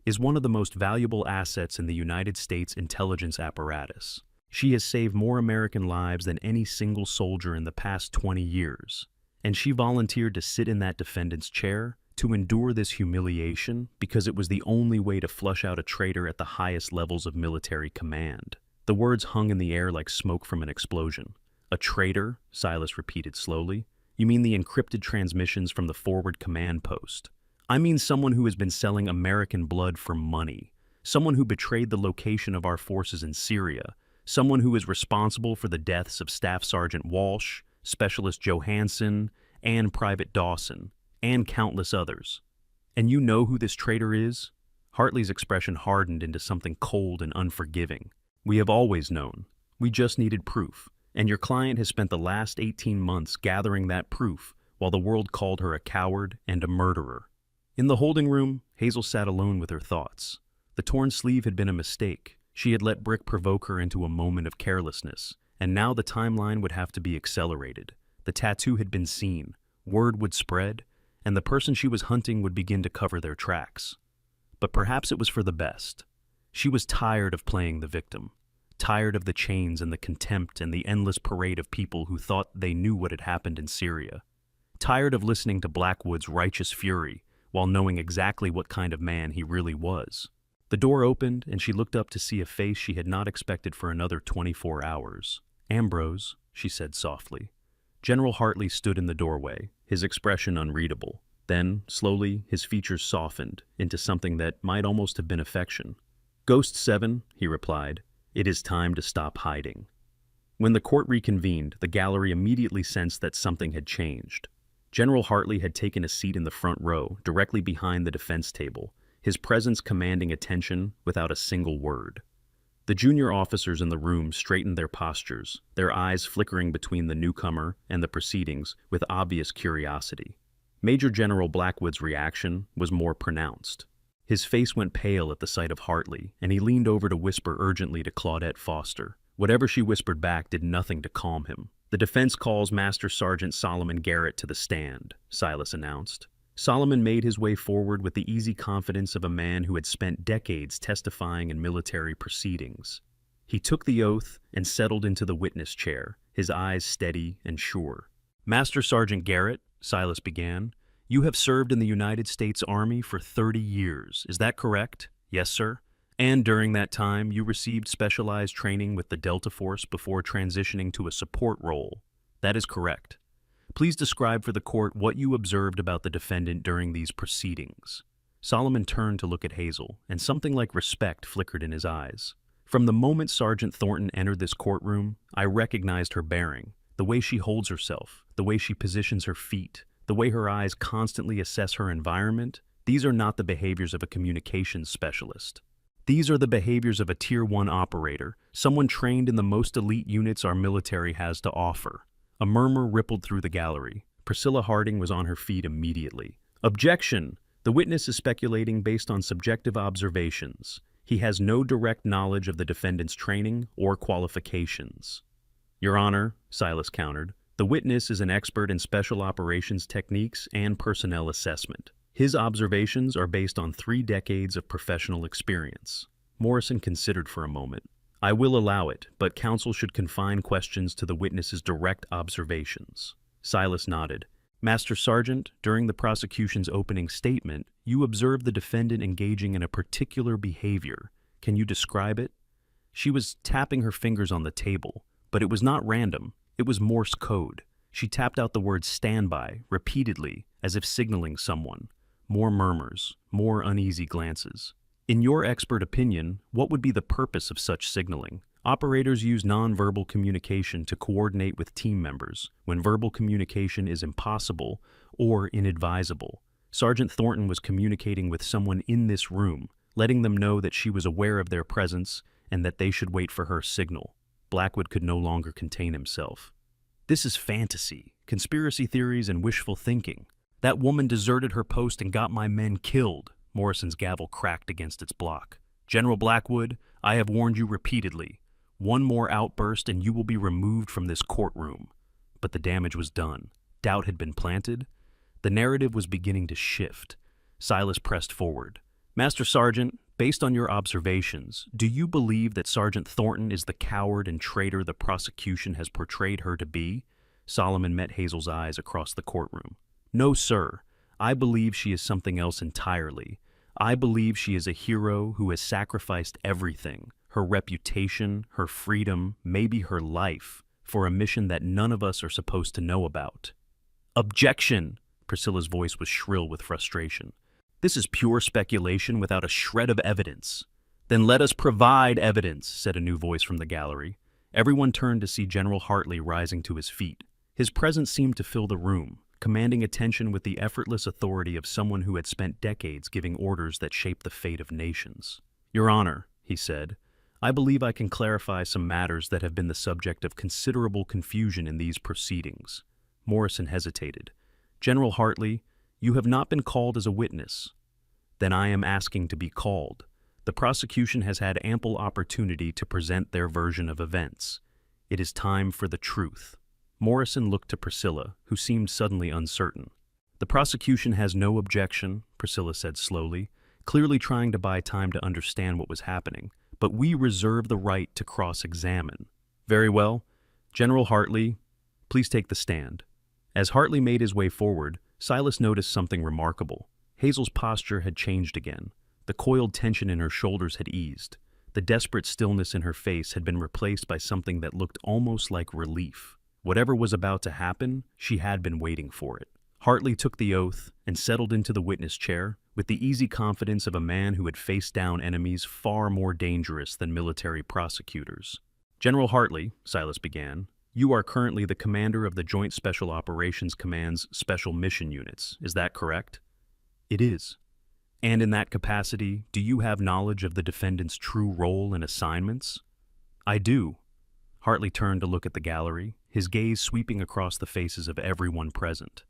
is one of the most valuable assets in the United States intelligence apparatus. She has saved more American lives than any single soldier in the past 20 years, and she volunteered to sit in that defendant's chair to endure this humiliation because it was the only way to flush out a traitor at the highest levels of military command. The words hung in the air like smoke from an explosion. A traitor, Silas repeated slowly. You mean the encrypted transmissions from the forward command post? I mean someone who has been selling American blood for money, someone who betrayed the location of our forces in Syria, someone who is responsible for the deaths of Staff Sergeant Walsh, Specialist Johansson, and Private Dawson, and countless others. And you know who this traitor is? Hartley's expression hardened into something cold and unforgiving. We have always known. We just needed proof. And your client has spent the last 18 months gathering that proof while the world called her a coward and a murderer. In the holding room, Hazel sat alone with her thoughts. The torn sleeve had been a mistake. She had let Brick provoke her into a moment of carelessness, and now the timeline would have to be accelerated. The tattoo had been seen, word would spread, and the person she was hunting would begin to cover their tracks. But perhaps it was for the best. She was tired of playing the victim, tired of the chains and the contempt and the endless parade of people who thought they knew what had happened in Syria, tired of listening to Blackwood's righteous fury while knowing exactly what kind of man he really was. The door opened, and she looked up to see a face she had not expected for another 24 hours. Ambrose, she said softly. General Hartley stood in the doorway, his expression unreadable. Then, slowly, his features softened into something that might almost have been affection. Ghost 7, he replied, it is time to stop hiding. When the court reconvened, the gallery immediately sensed that something had changed. General Hartley had taken a seat in the front row, directly behind the defense table, his presence commanding attention without a single word. The junior officers in the room straightened their postures, their eyes flickering between the newcomer and the proceedings with obvious curiosity. Major General Blackwood's reaction was more pronounced. His face went pale at the sight of Hartley, and he leaned over to whisper urgently to Claudette Foster. Whatever she whispered back did nothing to calm him. The defense calls Master Sergeant Solomon Garrett to the stand, Silas announced. Solomon made his way forward with the easy confidence of a man who had spent decades testifying in military proceedings. He took the oath and settled into the witness chair, his eyes steady and sure. Master Sergeant Garrett, Silas began, you have served in the United States Army for 30 years, is that correct? Yes, sir. And during that time, you received specialized training with the Delta Force before transitioning to a support role. That is correct. Please describe for the court what you observed about the defendant during these proceedings. Solomon turned to look at Hazel, and something like respect flickered in his eyes. From the moment Sergeant Thornton entered this courtroom, I recognized her bearing, the way she holds herself, the way she positions her feet, the way her eyes constantly assess her environment. These are not the behaviors of a communications specialist. These are the behaviors of a Tier 1 operator, someone trained in the most elite units our military has to offer. A murmur rippled through the gallery. Priscilla Harding was on her feet immediately. Objection! The witness is speculating based on subjective observations. He has no direct knowledge of the defendant's training or qualifications. Your Honor, Silas countered, the witness is an expert in special operations techniques and personnel assessment. His observations are based on 3 decades of professional experience. Morrison considered for a moment. I will allow it, but counsel should confine questions to the witness's direct observations. Silas nodded. Master Sergeant, during the prosecution's opening statement, you observed the defendant engaging in a particular behavior. Can you describe it? She was tapping her fingers on the table, but it was not random. It was Morse code. She tapped out the word standby repeatedly, as if signaling someone. More murmurs, more uneasy glances. In your expert opinion, what would be the purpose of such signaling? Operators use nonverbal communication to coordinate with team members when verbal communication is impossible or inadvisable. Sergeant Thornton was communicating with someone in this room, letting them know that she was aware of their presence and that they should wait for her signal. Blackwood could no longer contain himself. This is fantasy, conspiracy theories, and wishful thinking. That woman deserted her post and got my men killed. Morrison's gavel cracked against its block. General Blackwood, I have warned you repeatedly. One more outburst and you will be removed from this courtroom. But the damage was done. Doubt had been planted. The narrative was beginning to shift. Silas pressed forward. Master Sergeant, based on your observations, do you believe that Sergeant Thornton is the coward and traitor the prosecution has portrayed her to be? Solomon met Hazel's eyes across the courtroom. No, sir. I believe she is something else entirely. I believe she is a hero who has sacrificed everything, her reputation, her freedom, maybe her life, for a mission that none of us are supposed to know about. Objection! Priscilla's voice was shrill with frustration. This is pure speculation without a shred of evidence. Then let us provide evidence, said a new voice from the gallery. Everyone turned to see General Hartley rising to his feet. His presence seemed to fill the room, commanding attention with the effortless authority of someone who had spent decades giving orders that shaped the fate of nations. Your Honor, he said, I believe I can clarify some matters that have been the subject of considerable confusion in these proceedings. Morrison hesitated. General Hartley, you have not been called as a witness. Then I am asking to be called. The prosecution has had ample opportunity to present their version of events. It is time for the truth. Morrison looked to Priscilla, who seemed suddenly uncertain. The prosecution has no objection, Priscilla said slowly, clearly trying to buy time to understand what was happening, but we reserve the right to cross-examine. Very well. General Hartley, please take the stand. As Hartley made his way forward, Silas noticed something remarkable. Hazel's posture had changed again. The coiled tension in her shoulders had eased. The desperate stillness in her face had been replaced by something that looked almost like relief. Whatever was about to happen, she had been waiting for it. Hartley took the oath and settled into the witness chair with the easy confidence of a man who had faced down enemies far more dangerous than military prosecutors. General Hartley, Silas began, you are currently the commander of the Joint Special Operations Command's Special Mission Units, is that correct? It is. And in that capacity, do you have knowledge of the defendant's true role and assignments? I do. Hartley turned to look at the gallery, his gaze sweeping across the faces of everyone present.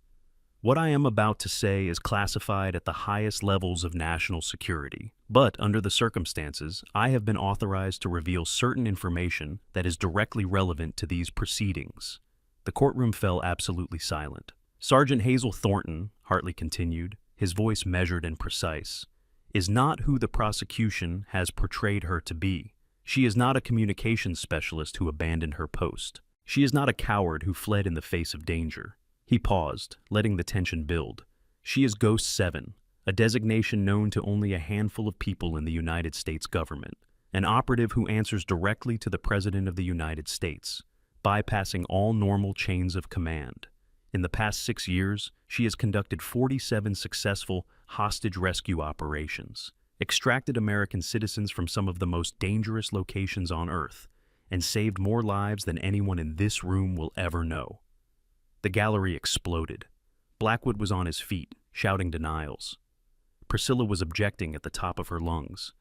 What I am about to say is classified at the highest levels of national security, but under the circumstances, I have been authorized to reveal certain information that is directly relevant to these proceedings. The courtroom fell absolutely silent. Sergeant Hazel Thornton, Hartley continued, his voice measured and precise, is not who the prosecution has portrayed her to be. She is not a communications specialist who abandoned her post. She is not a coward who fled in the face of danger. He paused, letting the tension build. She is Ghost 7, a designation known to only a handful of people in the United States government, an operative who answers directly to the President of the United States, bypassing all normal chains of command. In the past 6 years, she has conducted 47 successful hostage rescue operations, extracted American citizens from some of the most dangerous locations on Earth, and saved more lives than anyone in this room will ever know. The gallery exploded. Blackwood was on his feet, shouting denials. Priscilla was objecting at the top of her lungs.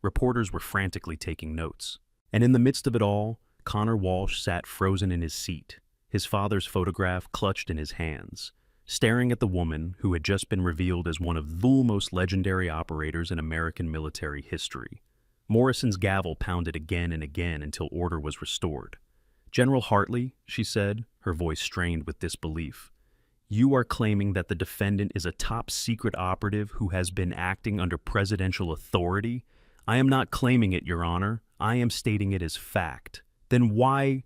Reporters were frantically taking notes. And in the midst of it all, Connor Walsh sat frozen in his seat, his father's photograph clutched in his hands, staring at the woman who had just been revealed as one of the most legendary operators in American military history. Morrison's gavel pounded again and again until order was restored. General Hartley, she said, her voice strained with disbelief, you are claiming that the defendant is a top-secret operative who has been acting under presidential authority? I am not claiming it, Your Honor. I am stating it as fact. Then why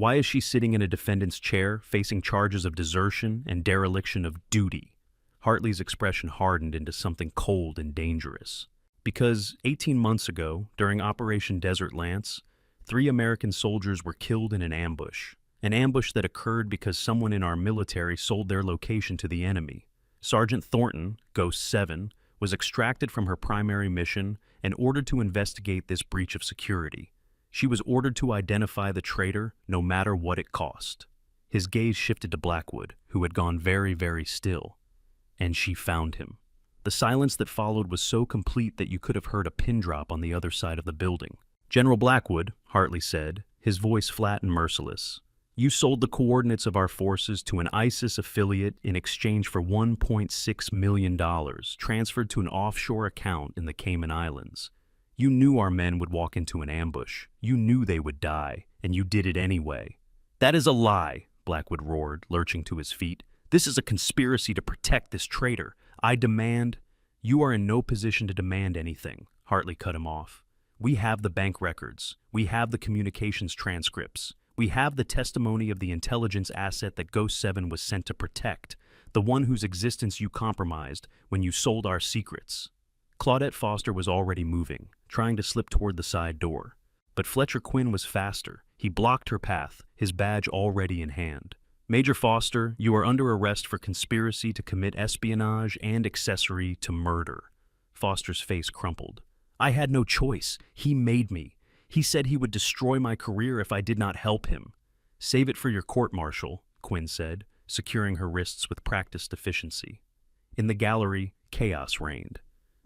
is she sitting in a defendant's chair, facing charges of desertion and dereliction of duty? Hartley's expression hardened into something cold and dangerous. Because 18 months ago, during Operation Desert Lance, 3 American soldiers were killed in an ambush that occurred because someone in our military sold their location to the enemy. Sergeant Thornton, Ghost 7, was extracted from her primary mission and ordered to investigate this breach of security. She was ordered to identify the traitor no matter what it cost. His gaze shifted to Blackwood, who had gone very, very still. And she found him. The silence that followed was so complete that you could have heard a pin drop on the other side of the building. "General Blackwood," Hartley said, his voice flat and merciless, "you sold the coordinates of our forces to an ISIS affiliate in exchange for $1.6 million transferred to an offshore account in the Cayman Islands. You knew our men would walk into an ambush. You knew they would die, and you did it anyway." "That is a lie," Blackwood roared, lurching to his feet. "This is a conspiracy to protect this traitor. I demand—" "You are in no position to demand anything," Hartley cut him off. "We have the bank records. We have the communications transcripts. We have the testimony of the intelligence asset that Ghost 7 was sent to protect, the one whose existence you compromised when you sold our secrets." Claudette Foster was already moving, trying to slip toward the side door. But Fletcher Quinn was faster. He blocked her path, his badge already in hand. "Major Foster, you are under arrest for conspiracy to commit espionage and accessory to murder." Foster's face crumpled. "I had no choice. He made me. He said he would destroy my career if I did not help him." "Save it for your court-martial," Quinn said, securing her wrists with practiced efficiency. In the gallery, chaos reigned.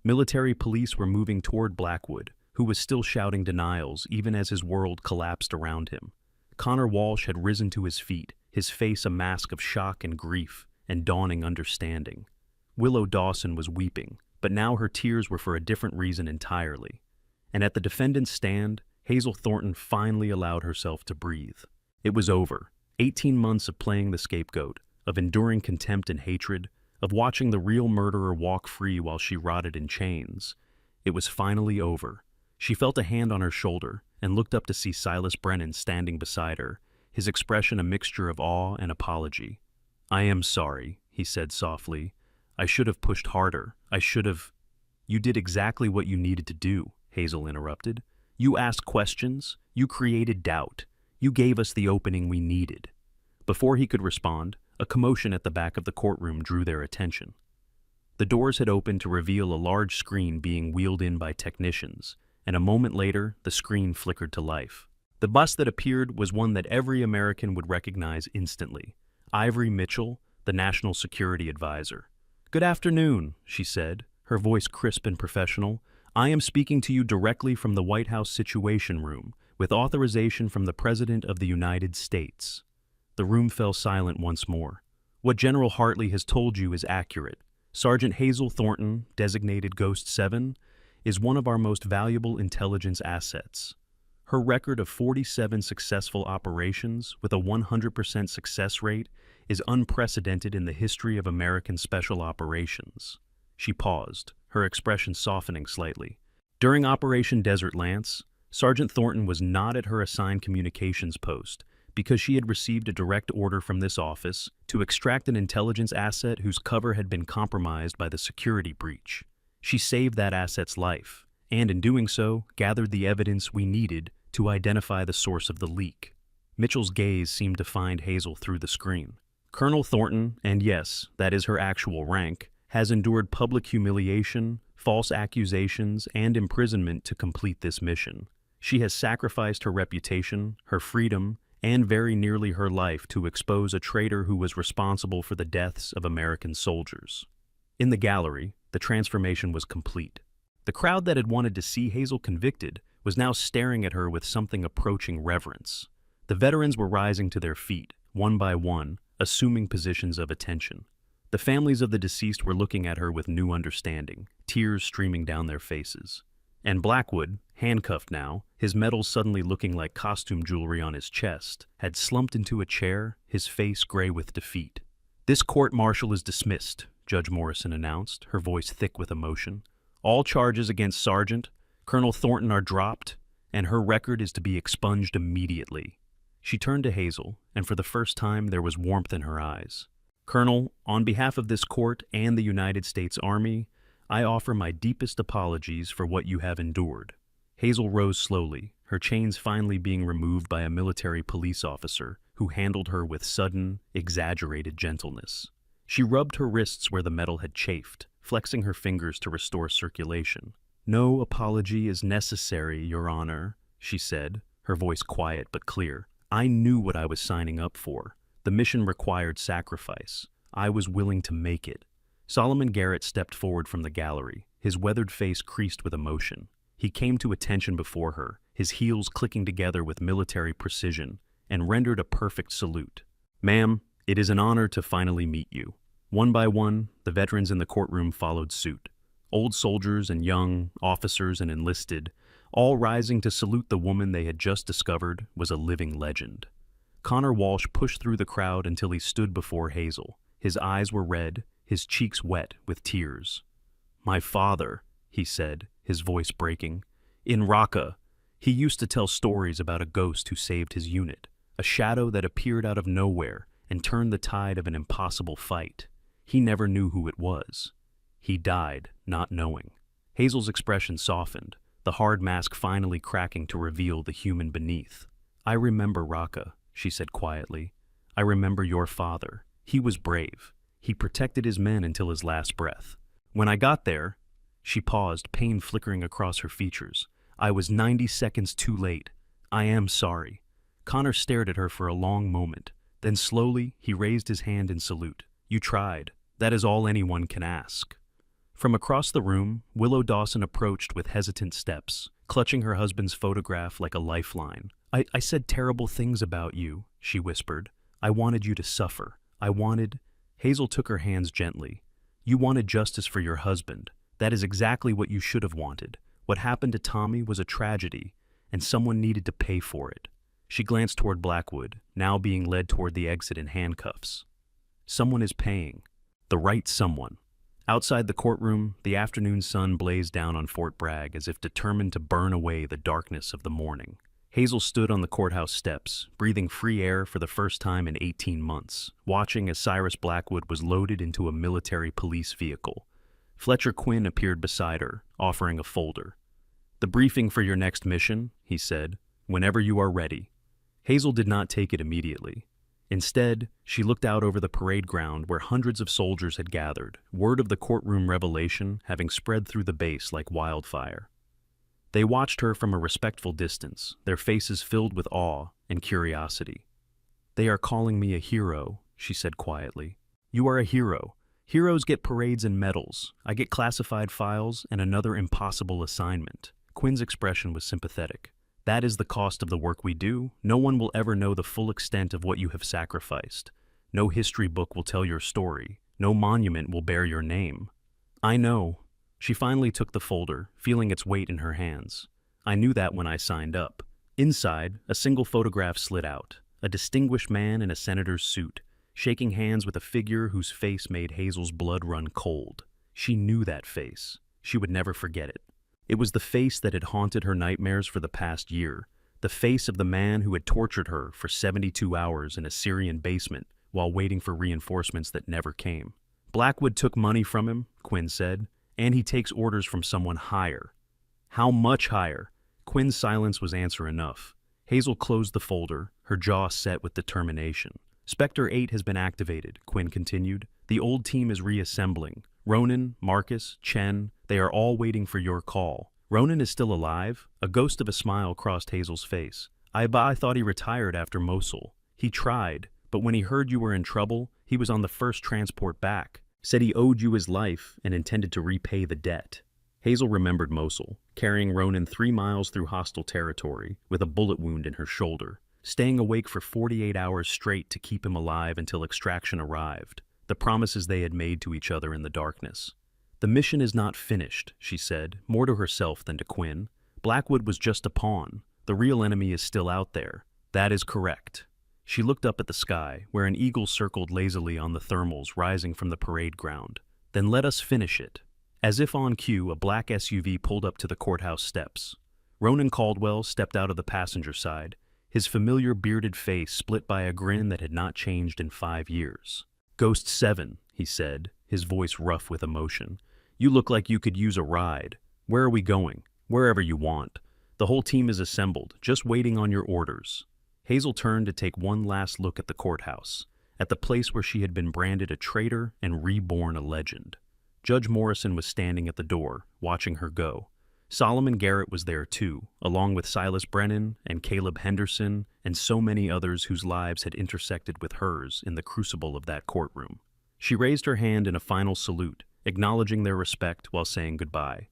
Military police were moving toward Blackwood, who was still shouting denials even as his world collapsed around him. Connor Walsh had risen to his feet, his face a mask of shock and grief and dawning understanding. Willow Dawson was weeping, but now her tears were for a different reason entirely. And at the defendant's stand, Hazel Thornton finally allowed herself to breathe. It was over. 18 months of playing the scapegoat, of enduring contempt and hatred, of watching the real murderer walk free while she rotted in chains. It was finally over. She felt a hand on her shoulder and looked up to see Silas Brennan standing beside her, his expression a mixture of awe and apology. "I am sorry," he said softly. "I should have pushed harder. I should have—" "You did exactly what you needed to do," Hazel interrupted. "You asked questions. You created doubt. You gave us the opening we needed." Before he could respond, a commotion at the back of the courtroom drew their attention. The doors had opened to reveal a large screen being wheeled in by technicians, and a moment later, the screen flickered to life. The bust that appeared was one that every American would recognize instantly. Ivory Mitchell, the National Security Advisor. "Good afternoon," she said, her voice crisp and professional. "I am speaking to you directly from the White House Situation Room, with authorization from the President of the United States." The room fell silent once more. "What General Hartley has told you is accurate. Sergeant Hazel Thornton, designated Ghost 7, is one of our most valuable intelligence assets. Her record of 47 successful operations with a 100% success rate is unprecedented in the history of American special operations." She paused, her expression softening slightly. "During Operation Desert Lance, Sergeant Thornton was not at her assigned communications post because she had received a direct order from this office to extract an intelligence asset whose cover had been compromised by the security breach. She saved that asset's life, and in doing so, gathered the evidence we needed to identify the source of the leak." Mitchell's gaze seemed to find Hazel through the screen. "Colonel Thornton, and yes, that is her actual rank, has endured public humiliation, false accusations, and imprisonment to complete this mission. She has sacrificed her reputation, her freedom, and very nearly her life to expose a traitor who was responsible for the deaths of American soldiers." In the gallery, the transformation was complete. The crowd that had wanted to see Hazel convicted was now staring at her with something approaching reverence. The veterans were rising to their feet, one by one, assuming positions of attention. The families of the deceased were looking at her with new understanding, tears streaming down their faces. And Blackwood, handcuffed now, his medals suddenly looking like costume jewelry on his chest, had slumped into a chair, his face gray with defeat. "This court-martial is dismissed," Judge Morrison announced, her voice thick with emotion. "All charges against Sergeant Colonel Thornton are dropped, and her record is to be expunged immediately." She turned to Hazel, and for the first time there was warmth in her eyes. "Colonel, on behalf of this court and the United States Army, I offer my deepest apologies for what you have endured." Hazel rose slowly, her chains finally being removed by a military police officer who handled her with sudden, exaggerated gentleness. She rubbed her wrists where the metal had chafed, flexing her fingers to restore circulation. "No apology is necessary, Your Honor," she said, her voice quiet but clear. "I knew what I was signing up for. The mission required sacrifice. I was willing to make it." Solomon Garrett stepped forward from the gallery, his weathered face creased with emotion. He came to attention before her, his heels clicking together with military precision, and rendered a perfect salute. "Ma'am, it is an honor to finally meet you." One by one, the veterans in the courtroom followed suit. Old soldiers and young, officers and enlisted, all rising to salute the woman they had just discovered was a living legend. Connor Walsh pushed through the crowd until he stood before Hazel. His eyes were red, his cheeks wet with tears. "My father," he said, his voice breaking. "In Raqqa, he used to tell stories about a ghost who saved his unit, a shadow that appeared out of nowhere and turned the tide of an impossible fight. He never knew who it was. He died, not knowing." Hazel's expression softened, the hard mask finally cracking to reveal the human beneath. "I remember Raqqa," she said quietly. "I remember your father. He was brave. He protected his men until his last breath. When I got there," she paused, pain flickering across her features, "I was 90 seconds too late. I am sorry." Connor stared at her for a long moment. Then slowly, he raised his hand in salute. "You tried. That is all anyone can ask." From across the room, Willow Dawson approached with hesitant steps, clutching her husband's photograph like a lifeline. I said terrible things about you," she whispered. "I wanted you to suffer. I wanted—" Hazel took her hands gently. "You wanted justice for your husband. That is exactly what you should have wanted. What happened to Tommy was a tragedy, and someone needed to pay for it." She glanced toward Blackwood, now being led toward the exit in handcuffs. "Someone is paying. The right someone." Outside the courtroom, the afternoon sun blazed down on Fort Bragg as if determined to burn away the darkness of the morning. Hazel stood on the courthouse steps, breathing free air for the first time in 18 months, watching as Cyrus Blackwood was loaded into a military police vehicle. Fletcher Quinn appeared beside her, offering a folder. "The briefing for your next mission," he said, "whenever you are ready." Hazel did not take it immediately. Instead, she looked out over the parade ground where hundreds of soldiers had gathered, word of the courtroom revelation having spread through the base like wildfire. They watched her from a respectful distance, their faces filled with awe and curiosity. "They are calling me a hero," she said quietly. "You are a hero. Heroes get parades and medals. I get classified files and another impossible assignment." Quinn's expression was sympathetic. "That is the cost of the work we do. No one will ever know the full extent of what you have sacrificed. No history book will tell your story. No monument will bear your name." "I know." She finally took the folder, feeling its weight in her hands. "I knew that when I signed up." Inside, a single photograph slid out. A distinguished man in a senator's suit, shaking hands with a figure whose face made Hazel's blood run cold. She knew that face. She would never forget it. It was the face that had haunted her nightmares for the past year, the face of the man who had tortured her for 72 hours in a Syrian basement while waiting for reinforcements that never came. "Blackwood took money from him," Quinn said, "and he takes orders from someone higher." "How much higher?" Quinn's silence was answer enough. Hazel closed the folder, her jaw set with determination. "Spectre 8 has been activated," Quinn continued. "The old team is reassembling. Ronan, Marcus, Chen, they are all waiting for your call." "Ronan is still alive?" A ghost of a smile crossed Hazel's face. I thought he retired after Mosul. He tried, but when he heard you were in trouble, he was on the first transport back. Said he owed you his life and intended to repay the debt." Hazel remembered Mosul, carrying Ronan 3 miles through hostile territory with a bullet wound in her shoulder, staying awake for 48 hours straight to keep him alive until extraction arrived, the promises they had made to each other in the darkness. "The mission is not finished," she said, more to herself than to Quinn. "Blackwood was just a pawn. The real enemy is still out there." "That is correct." She looked up at the sky, where an eagle circled lazily on the thermals rising from the parade ground. "Then let us finish it." As if on cue, a black SUV pulled up to the courthouse steps. Ronan Caldwell stepped out of the passenger side, his familiar bearded face split by a grin that had not changed in 5 years. "Ghost 7, he said, his voice rough with emotion. "You look like you could use a ride. Where are we going?" "Wherever you want. The whole team is assembled, just waiting on your orders." Hazel turned to take one last look at the courthouse, at the place where she had been branded a traitor and reborn a legend. Judge Morrison was standing at the door, watching her go. Solomon Garrett was there too, along with Silas Brennan and Caleb Henderson and so many others whose lives had intersected with hers in the crucible of that courtroom. She raised her hand in a final salute, acknowledging their respect while saying goodbye.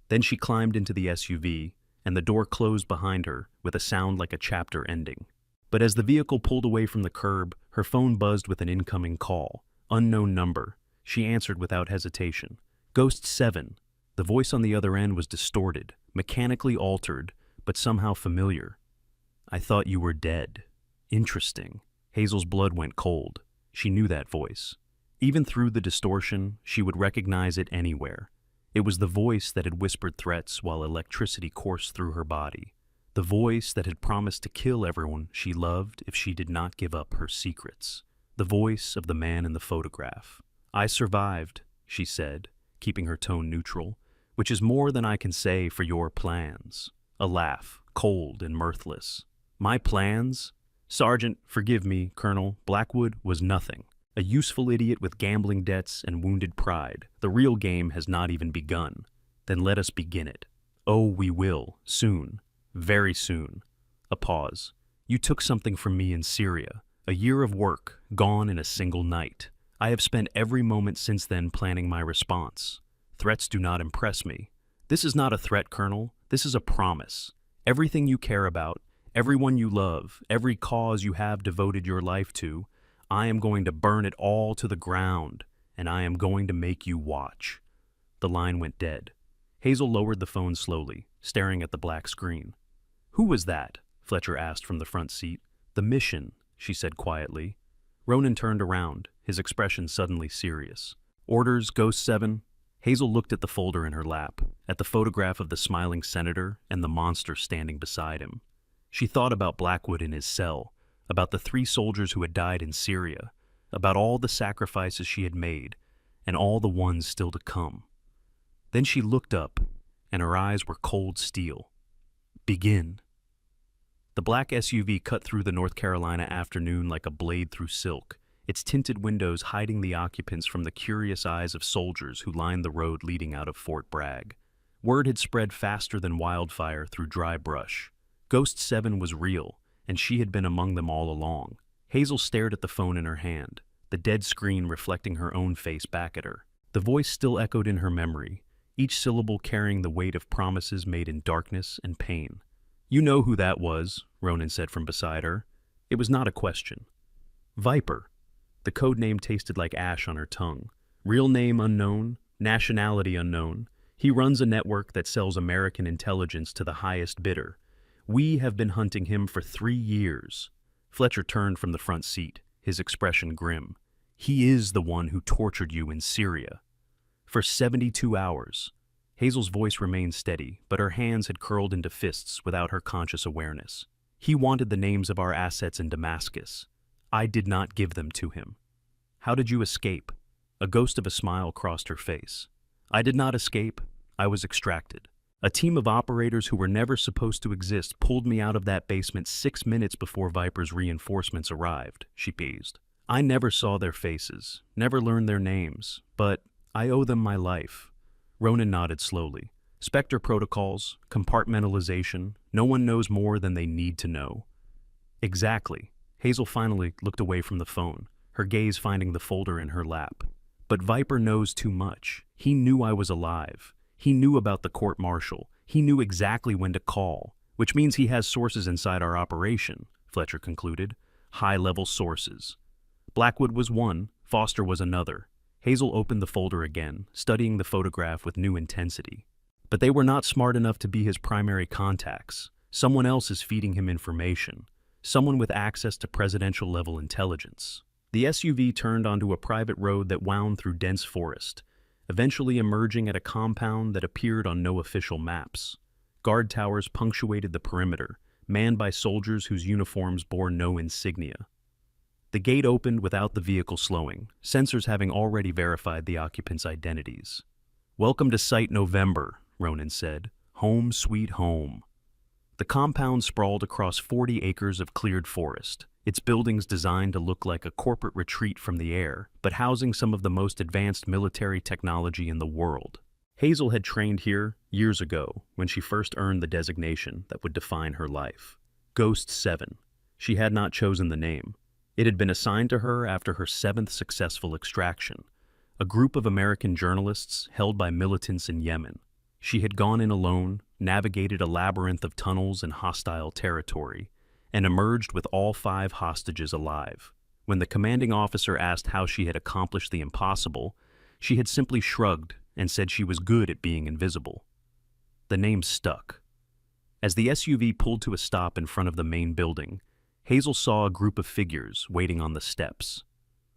Then she climbed into the SUV, and the door closed behind her with a sound like a chapter ending. But as the vehicle pulled away from the curb, her phone buzzed with an incoming call. Unknown number. She answered without hesitation. Ghost 7. The voice on the other end was distorted, mechanically altered, but somehow familiar. I thought you were dead. Interesting. Hazel's blood went cold. She knew that voice. Even through the distortion, she would recognize it anywhere. It was the voice that had whispered threats while electricity coursed through her body. The voice that had promised to kill everyone she loved if she did not give up her secrets. The voice of the man in the photograph. I survived, she said, keeping her tone neutral, which is more than I can say for your plans. A laugh, cold and mirthless. My plans? Sergeant, forgive me, Colonel, Blackwood was nothing. A useful idiot with gambling debts and wounded pride. The real game has not even begun. Then let us begin it. Oh, we will, soon. Very soon. A pause. You took something from me in Syria. A year of work, gone in a single night. I have spent every moment since then planning my response. Threats do not impress me. This is not a threat, Colonel. This is a promise. Everything you care about, everyone you love, every cause you have devoted your life to, I am going to burn it all to the ground, and I am going to make you watch. The line went dead. Hazel lowered the phone slowly, staring at the black screen. Who was that? Fletcher asked from the front seat. The mission, she said quietly. Ronan turned around, his expression suddenly serious. Orders, Ghost 7? Hazel looked at the folder in her lap, at the photograph of the smiling senator and the monster standing beside him. She thought about Blackwood in his cell, about the 3 soldiers who had died in Syria, about all the sacrifices she had made, and all the ones still to come. Then she looked up, and her eyes were cold steel. Begin. The black SUV cut through the North Carolina afternoon like a blade through silk, its tinted windows hiding the occupants from the curious eyes of soldiers who lined the road leading out of Fort Bragg. Word had spread faster than wildfire through dry brush. Ghost 7 was real, and she had been among them all along. Hazel stared at the phone in her hand, the dead screen reflecting her own face back at her. The voice still echoed in her memory, each syllable carrying the weight of promises made in darkness and pain. You know who that was, Ronan said from beside her. It was not a question. Viper. The code name tasted like ash on her tongue. Real name unknown, nationality unknown. He runs a network that sells American intelligence to the highest bidder. We have been hunting him for 3 years. Fletcher turned from the front seat, his expression grim. He is the one who tortured you in Syria. For 72 hours. Hazel's voice remained steady, but her hands had curled into fists without her conscious awareness. He wanted the names of our assets in Damascus. I did not give them to him. How did you escape? A ghost of a smile crossed her face. I did not escape. I was extracted. A team of operators who were never supposed to exist pulled me out of that basement 6 minutes before Viper's reinforcements arrived, she teased. I never saw their faces, never learned their names, but I owe them my life. Ronan nodded slowly. Spectre protocols, compartmentalization, no one knows more than they need to know. Exactly. Hazel finally looked away from the phone, her gaze finding the folder in her lap. But Viper knows too much. He knew I was alive. He knew about the court-martial. He knew exactly when to call, which means he has sources inside our operation, Fletcher concluded. High-level sources. Blackwood was one, Foster was another. Hazel opened the folder again, studying the photograph with new intensity. But they were not smart enough to be his primary contacts. Someone else is feeding him information. Someone with access to presidential-level intelligence. The SUV turned onto a private road that wound through dense forest, eventually emerging at a compound that appeared on no official maps. Guard towers punctuated the perimeter, manned by soldiers whose uniforms bore no insignia. The gate opened without the vehicle slowing, sensors having already verified the occupants' identities. Welcome to Site November, Ronan said. Home sweet home. The compound sprawled across 40 acres of cleared forest, its buildings designed to look like a corporate retreat from the air, but housing some of the most advanced military technology in the world. Hazel had trained here years ago when she first earned the designation that would define her life. Ghost 7. She had not chosen the name. It had been assigned to her after her 7th successful extraction, a group of American journalists held by militants in Yemen. She had gone in alone, navigated a labyrinth of tunnels in hostile territory, and emerged with all 5 hostages alive. When the commanding officer asked how she had accomplished the impossible, she had simply shrugged and said she was good at being invisible. The name stuck. As the SUV pulled to a stop in front of the main building, Hazel saw a group of figures waiting on the steps.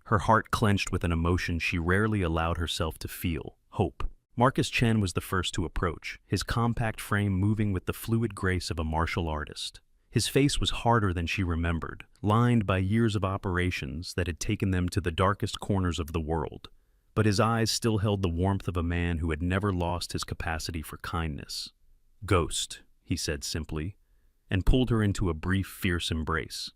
Her heart clenched with an emotion she rarely allowed herself to feel: hope. Marcus Chen was the first to approach, his compact frame moving with the fluid grace of a martial artist. His face was harder than she remembered, lined by years of operations that had taken them to the darkest corners of the world. But his eyes still held the warmth of a man who had never lost his capacity for kindness. "Ghost," he said simply, and pulled her into a brief, fierce embrace.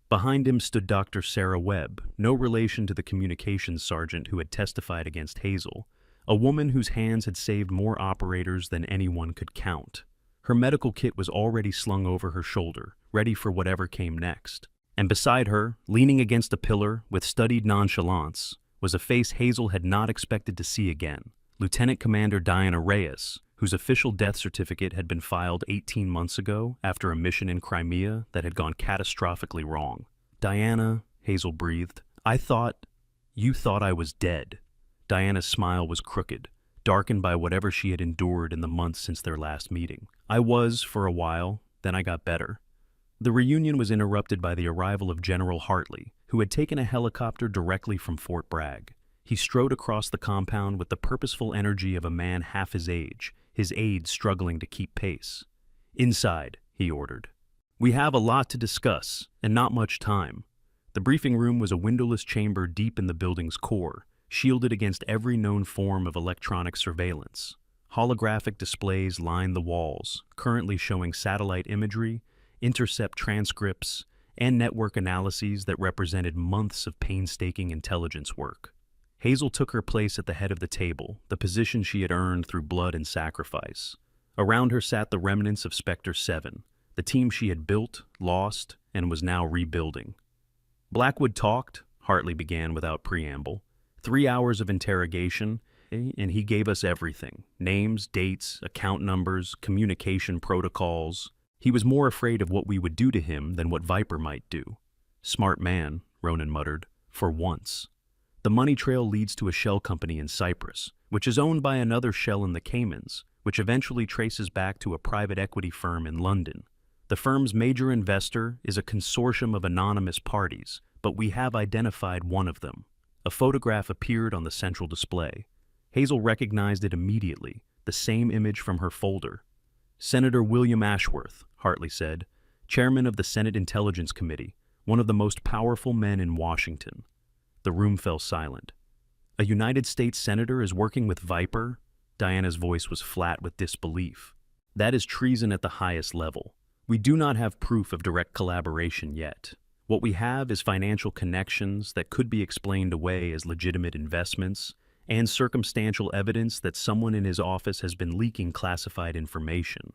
Behind him stood Dr. Sarah Webb, no relation to the communications sergeant who had testified against Hazel, a woman whose hands had saved more operators than anyone could count. Her medical kit was already slung over her shoulder, ready for whatever came next. And beside her, leaning against a pillar with studied nonchalance, was a face Hazel had not expected to see again: Lieutenant Commander Diana Reyes, whose official death certificate had been filed 18 months ago after a mission in Crimea that had gone catastrophically wrong. "Diana," Hazel breathed, You thought I was dead." Diana's smile was crooked, darkened by whatever she had endured in the months since their last meeting. "I was, for a while, then I got better." The reunion was interrupted by the arrival of General Hartley, who had taken a helicopter directly from Fort Bragg. He strode across the compound with the purposeful energy of a man half his age, his aides struggling to keep pace. "Inside," he ordered. "We have a lot to discuss, and not much time." The briefing room was a windowless chamber deep in the building's core, shielded against every known form of electronic surveillance. Holographic displays lined the walls, currently showing satellite imagery, intercept transcripts, and network analyses that represented months of painstaking intelligence work. Hazel took her place at the head of the table, the position she had earned through blood and sacrifice. Around her sat the remnants of Spectre 7, the team she had built, lost, and was now rebuilding. "Blackwood talked," Hartley began without preamble. 3 hours of interrogation, and he gave us everything: names, dates, account numbers, communication protocols. He was more afraid of what we would do to him than what Viper might do. "Smart man," Ronan muttered, "for once." The money trail leads to a shell company in Cyprus, which is owned by another shell in the Caymans, which eventually traces back to a private equity firm in London. The firm's major investor is a consortium of anonymous parties, but we have identified one of them. A photograph appeared on the central display. Hazel recognized it immediately, the same image from her folder. "Senator William Ashworth," Hartley said, "chairman of the Senate Intelligence Committee, one of the most powerful men in Washington." The room fell silent. "A United States senator is working with Viper?" Diana's voice was flat with disbelief. "That is treason at the highest level. We do not have proof of direct collaboration yet. What we have is financial connections that could be explained away as legitimate investments, and circumstantial evidence that someone in his office has been leaking classified information."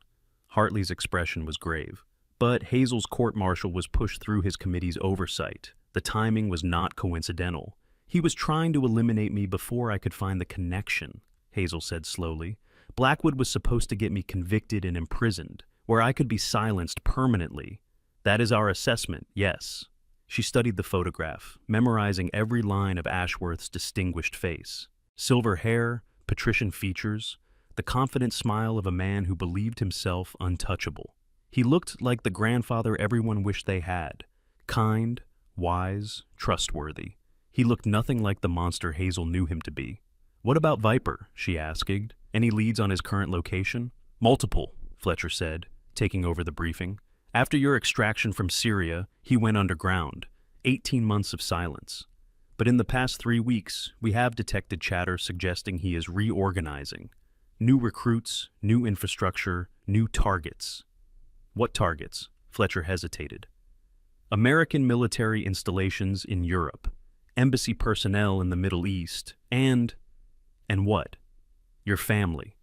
Hartley's expression was grave. But Hazel's court-martial was pushed through his committee's oversight. The timing was not coincidental. "He was trying to eliminate me before I could find the connection," Hazel said slowly. "Blackwood was supposed to get me convicted and imprisoned, where I could be silenced permanently. That is our assessment, yes." She studied the photograph, memorizing every line of Ashworth's distinguished face. Silver hair, patrician features, the confident smile of a man who believed himself untouchable. He looked like the grandfather everyone wished they had: kind, wise, trustworthy. He looked nothing like the monster Hazel knew him to be. "What about Viper?" she asked. "Any leads on his current location?" "Multiple," Fletcher said, taking over the briefing. "After your extraction from Syria, he went underground. 18 months of silence. But in the past 3 weeks, we have detected chatter suggesting he is reorganizing. New recruits, new infrastructure, new targets." What targets? Fletcher hesitated. American military installations in Europe, embassy personnel in the Middle East, and what? Your family.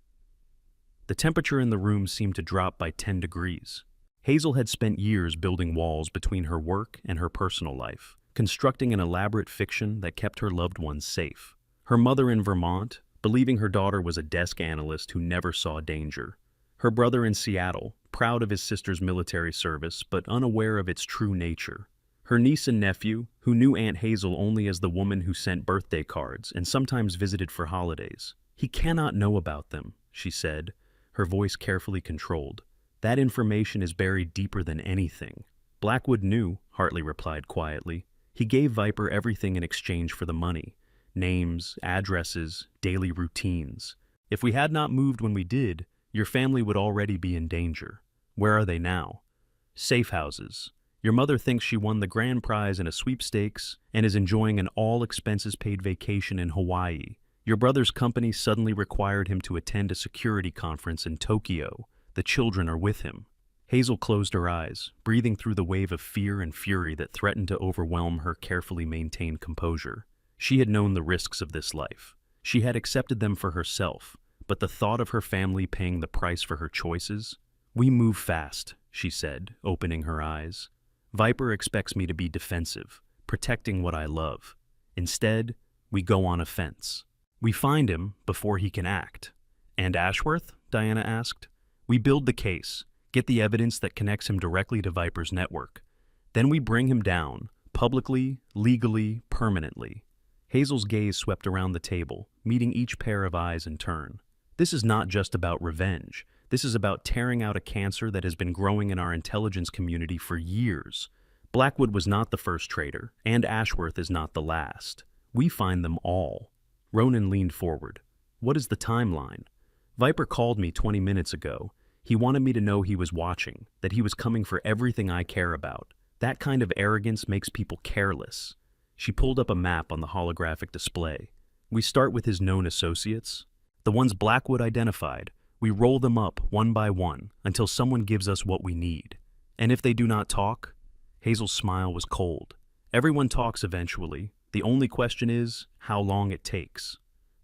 The temperature in the room seemed to drop by 10 degrees. Hazel had spent years building walls between her work and her personal life, constructing an elaborate fiction that kept her loved ones safe. Her mother in Vermont, believing her daughter was a desk analyst who never saw danger. Her brother in Seattle, proud of his sister's military service but unaware of its true nature. Her niece and nephew, who knew Aunt Hazel only as the woman who sent birthday cards and sometimes visited for holidays. He cannot know about them, she said, her voice carefully controlled. That information is buried deeper than anything. Blackwood knew, Hartley replied quietly. He gave Viper everything in exchange for the money. Names, addresses, daily routines. If we had not moved when we did, your family would already be in danger. Where are they now? Safe houses. Your mother thinks she won the grand prize in a sweepstakes and is enjoying an all-expenses-paid vacation in Hawaii. Your brother's company suddenly required him to attend a security conference in Tokyo. The children are with him. Hazel closed her eyes, breathing through the wave of fear and fury that threatened to overwhelm her carefully maintained composure. She had known the risks of this life. She had accepted them for herself, but the thought of her family paying the price for her choices? We move fast, she said, opening her eyes. Viper expects me to be defensive, protecting what I love. Instead, we go on offense. We find him before he can act. And Ashworth? Diana asked. We build the case, get the evidence that connects him directly to Viper's network. Then we bring him down, publicly, legally, permanently. Hazel's gaze swept around the table, meeting each pair of eyes in turn. This is not just about revenge. This is about tearing out a cancer that has been growing in our intelligence community for years. Blackwood was not the first traitor, and Ashworth is not the last. We find them all. Ronan leaned forward. What is the timeline? Viper called me 20 minutes ago. He wanted me to know he was watching, that he was coming for everything I care about. That kind of arrogance makes people careless. She pulled up a map on the holographic display. We start with his known associates, the ones Blackwood identified. We roll them up one by one until someone gives us what we need. And if they do not talk? Hazel's smile was cold. Everyone talks eventually. The only question is how long it takes.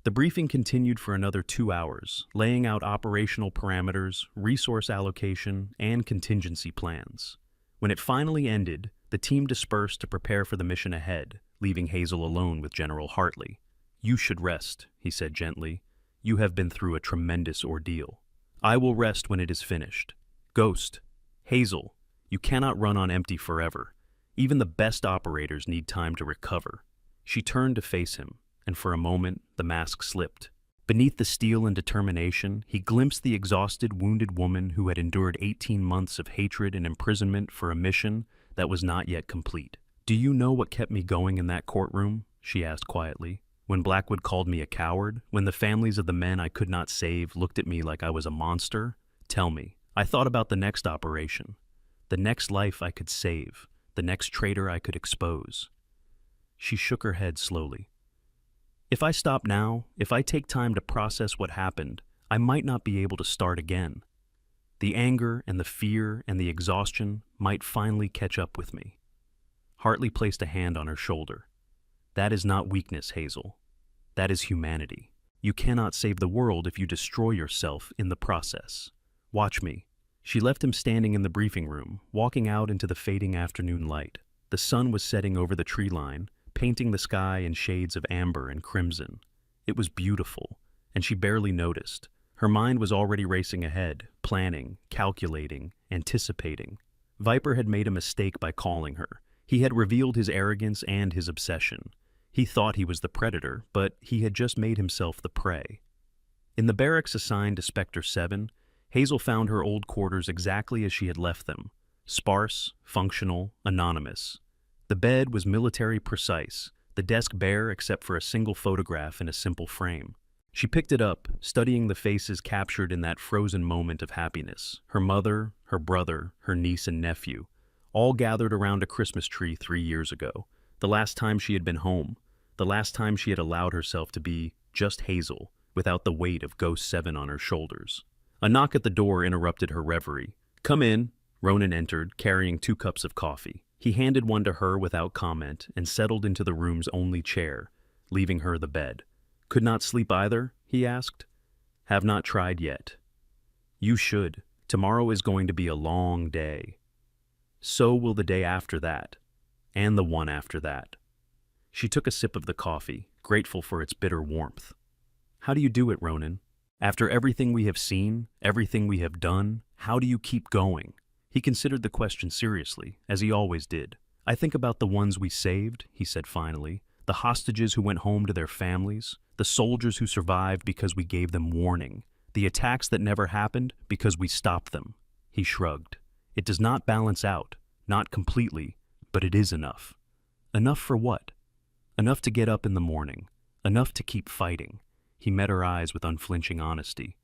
The briefing continued for another 2 hours, laying out operational parameters, resource allocation, and contingency plans. When it finally ended, the team dispersed to prepare for the mission ahead, leaving Hazel alone with General Hartley. You should rest, he said gently. You have been through a tremendous ordeal. I will rest when it is finished. Ghost, Hazel, you cannot run on empty forever. Even the best operators need time to recover. She turned to face him, and for a moment, the mask slipped. Beneath the steel and determination, he glimpsed the exhausted, wounded woman who had endured 18 months of hatred and imprisonment for a mission that was not yet complete. Do you know what kept me going in that courtroom? She asked quietly. When Blackwood called me a coward, when the families of the men I could not save looked at me like I was a monster, tell me. I thought about the next operation, the next life I could save, the next traitor I could expose. She shook her head slowly. If I stop now, if I take time to process what happened, I might not be able to start again. The anger and the fear and the exhaustion might finally catch up with me. Hartley placed a hand on her shoulder. That is not weakness, Hazel. That is humanity. You cannot save the world if you destroy yourself in the process. Watch me. She left him standing in the briefing room, walking out into the fading afternoon light. The sun was setting over the tree line, painting the sky in shades of amber and crimson. It was beautiful, and she barely noticed. Her mind was already racing ahead, planning, calculating, anticipating. Viper had made a mistake by calling her. He had revealed his arrogance and his obsession. He thought he was the predator, but he had just made himself the prey. In the barracks assigned to Spectre 7, Hazel found her old quarters exactly as she had left them. Sparse, functional, anonymous. The bed was military precise, the desk bare except for a single photograph in a simple frame. She picked it up, studying the faces captured in that frozen moment of happiness. Her mother, her brother, her niece and nephew, all gathered around a Christmas tree 3 years ago. The last time she had been home, the last time she had allowed herself to be just Hazel, without the weight of Ghost 7 on her shoulders. A knock at the door interrupted her reverie. Come in, Ronan entered, carrying 2 cups of coffee. He handed one to her without comment and settled into the room's only chair, leaving her the bed. Could not sleep either? He asked. Have not tried yet. You should. Tomorrow is going to be a long day. So will the day after that, and the one after that. She took a sip of the coffee, grateful for its bitter warmth. How do you do it, Ronan? After everything we have seen, everything we have done, how do you keep going? He considered the question seriously, as he always did. I think about the ones we saved, he said finally, the hostages who went home to their families, the soldiers who survived because we gave them warning, the attacks that never happened because we stopped them. He shrugged. It does not balance out, not completely, but it is enough. Enough for what? Enough to get up in the morning, enough to keep fighting. He met her eyes with unflinching honesty.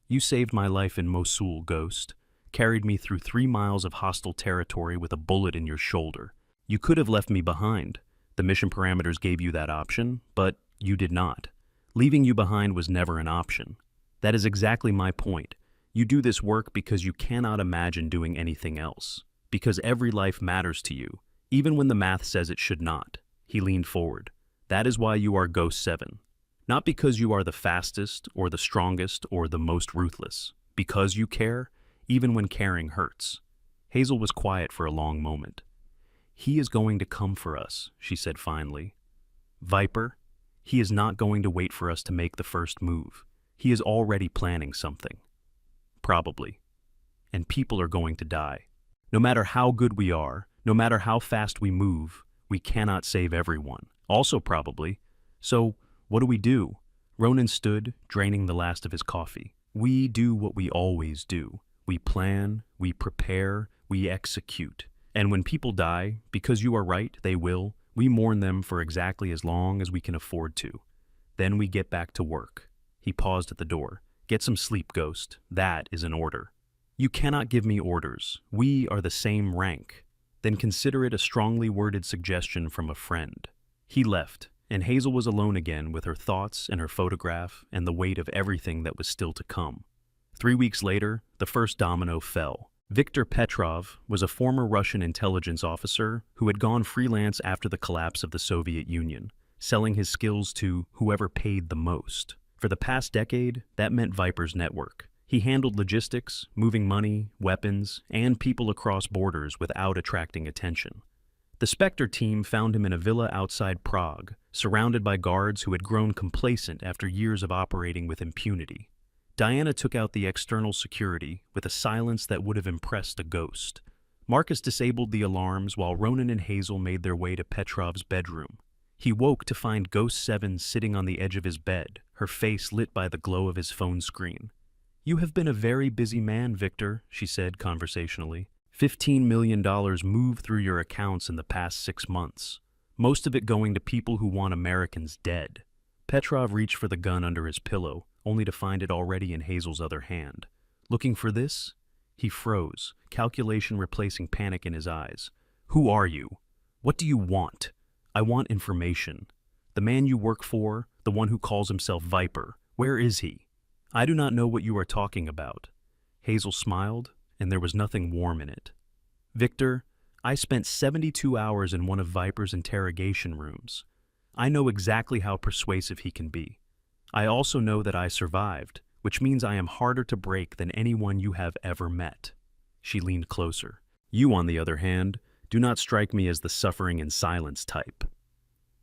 You saved my life in Mosul, Ghost. Carried me through 3 miles of hostile territory with a bullet in your shoulder. You could have left me behind. The mission parameters gave you that option, but you did not. Leaving you behind was never an option. That is exactly my point. You do this work because you cannot imagine doing anything else. Because every life matters to you, even when the math says it should not. He leaned forward. That is why you are Ghost 7. Not because you are the fastest, or the strongest, or the most ruthless. Because you care, even when caring hurts. Hazel was quiet for a long moment. He is going to come for us, she said finally. Viper, he is not going to wait for us to make the first move. He is already planning something. Probably. And people are going to die. No matter how good we are, no matter how fast we move, we cannot save everyone. Also probably. So, what do? Ronan stood, draining the last of his coffee. We do what we always do. We plan, we prepare, we execute. And when people die, because you are right, they will, we mourn them for exactly as long as we can afford to. Then we get back to work. He paused at the door. Get some sleep, Ghost. That is an order. You cannot give me orders. We are the same rank. Then consider it a strongly worded suggestion from a friend. He left, and Hazel was alone again with her thoughts and her photograph and the weight of everything that was still to come. 3 weeks later, the first domino fell. Viktor Petrov was a former Russian intelligence officer who had gone freelance after the collapse of the Soviet Union, selling his skills to whoever paid the most. For the past decade, that meant Viper's network. He handled logistics, moving money, weapons, and people across borders without attracting attention. The Spectre team found him in a villa outside Prague, surrounded by guards who had grown complacent after years of operating with impunity. Diana took out the external security with a silence that would have impressed a ghost. Marcus disabled the alarms while Ronan and Hazel made their way to Petrov's bedroom. He woke to find Ghost 7 sitting on the edge of his bed, her face lit by the glow of his phone screen. You have been a very busy man, Victor, she said conversationally. $15 million moved through your accounts in the past 6 months, most of it going to people who want Americans dead. Petrov reached for the gun under his pillow, only to find it already in Hazel's other hand. Looking for this? He froze, calculation replacing panic in his eyes. Who are you? What do you want? I want information. The man you work for, the one who calls himself Viper, where is he? I do not know what you are talking about. Hazel smiled, and there was nothing warm in it. Victor, I spent 72 hours in one of Viper's interrogation rooms. I know exactly how persuasive he can be. I also know that I survived, which means I am harder to break than anyone you have ever met. She leaned closer. You, on the other hand, do not strike me as the suffering in silence type.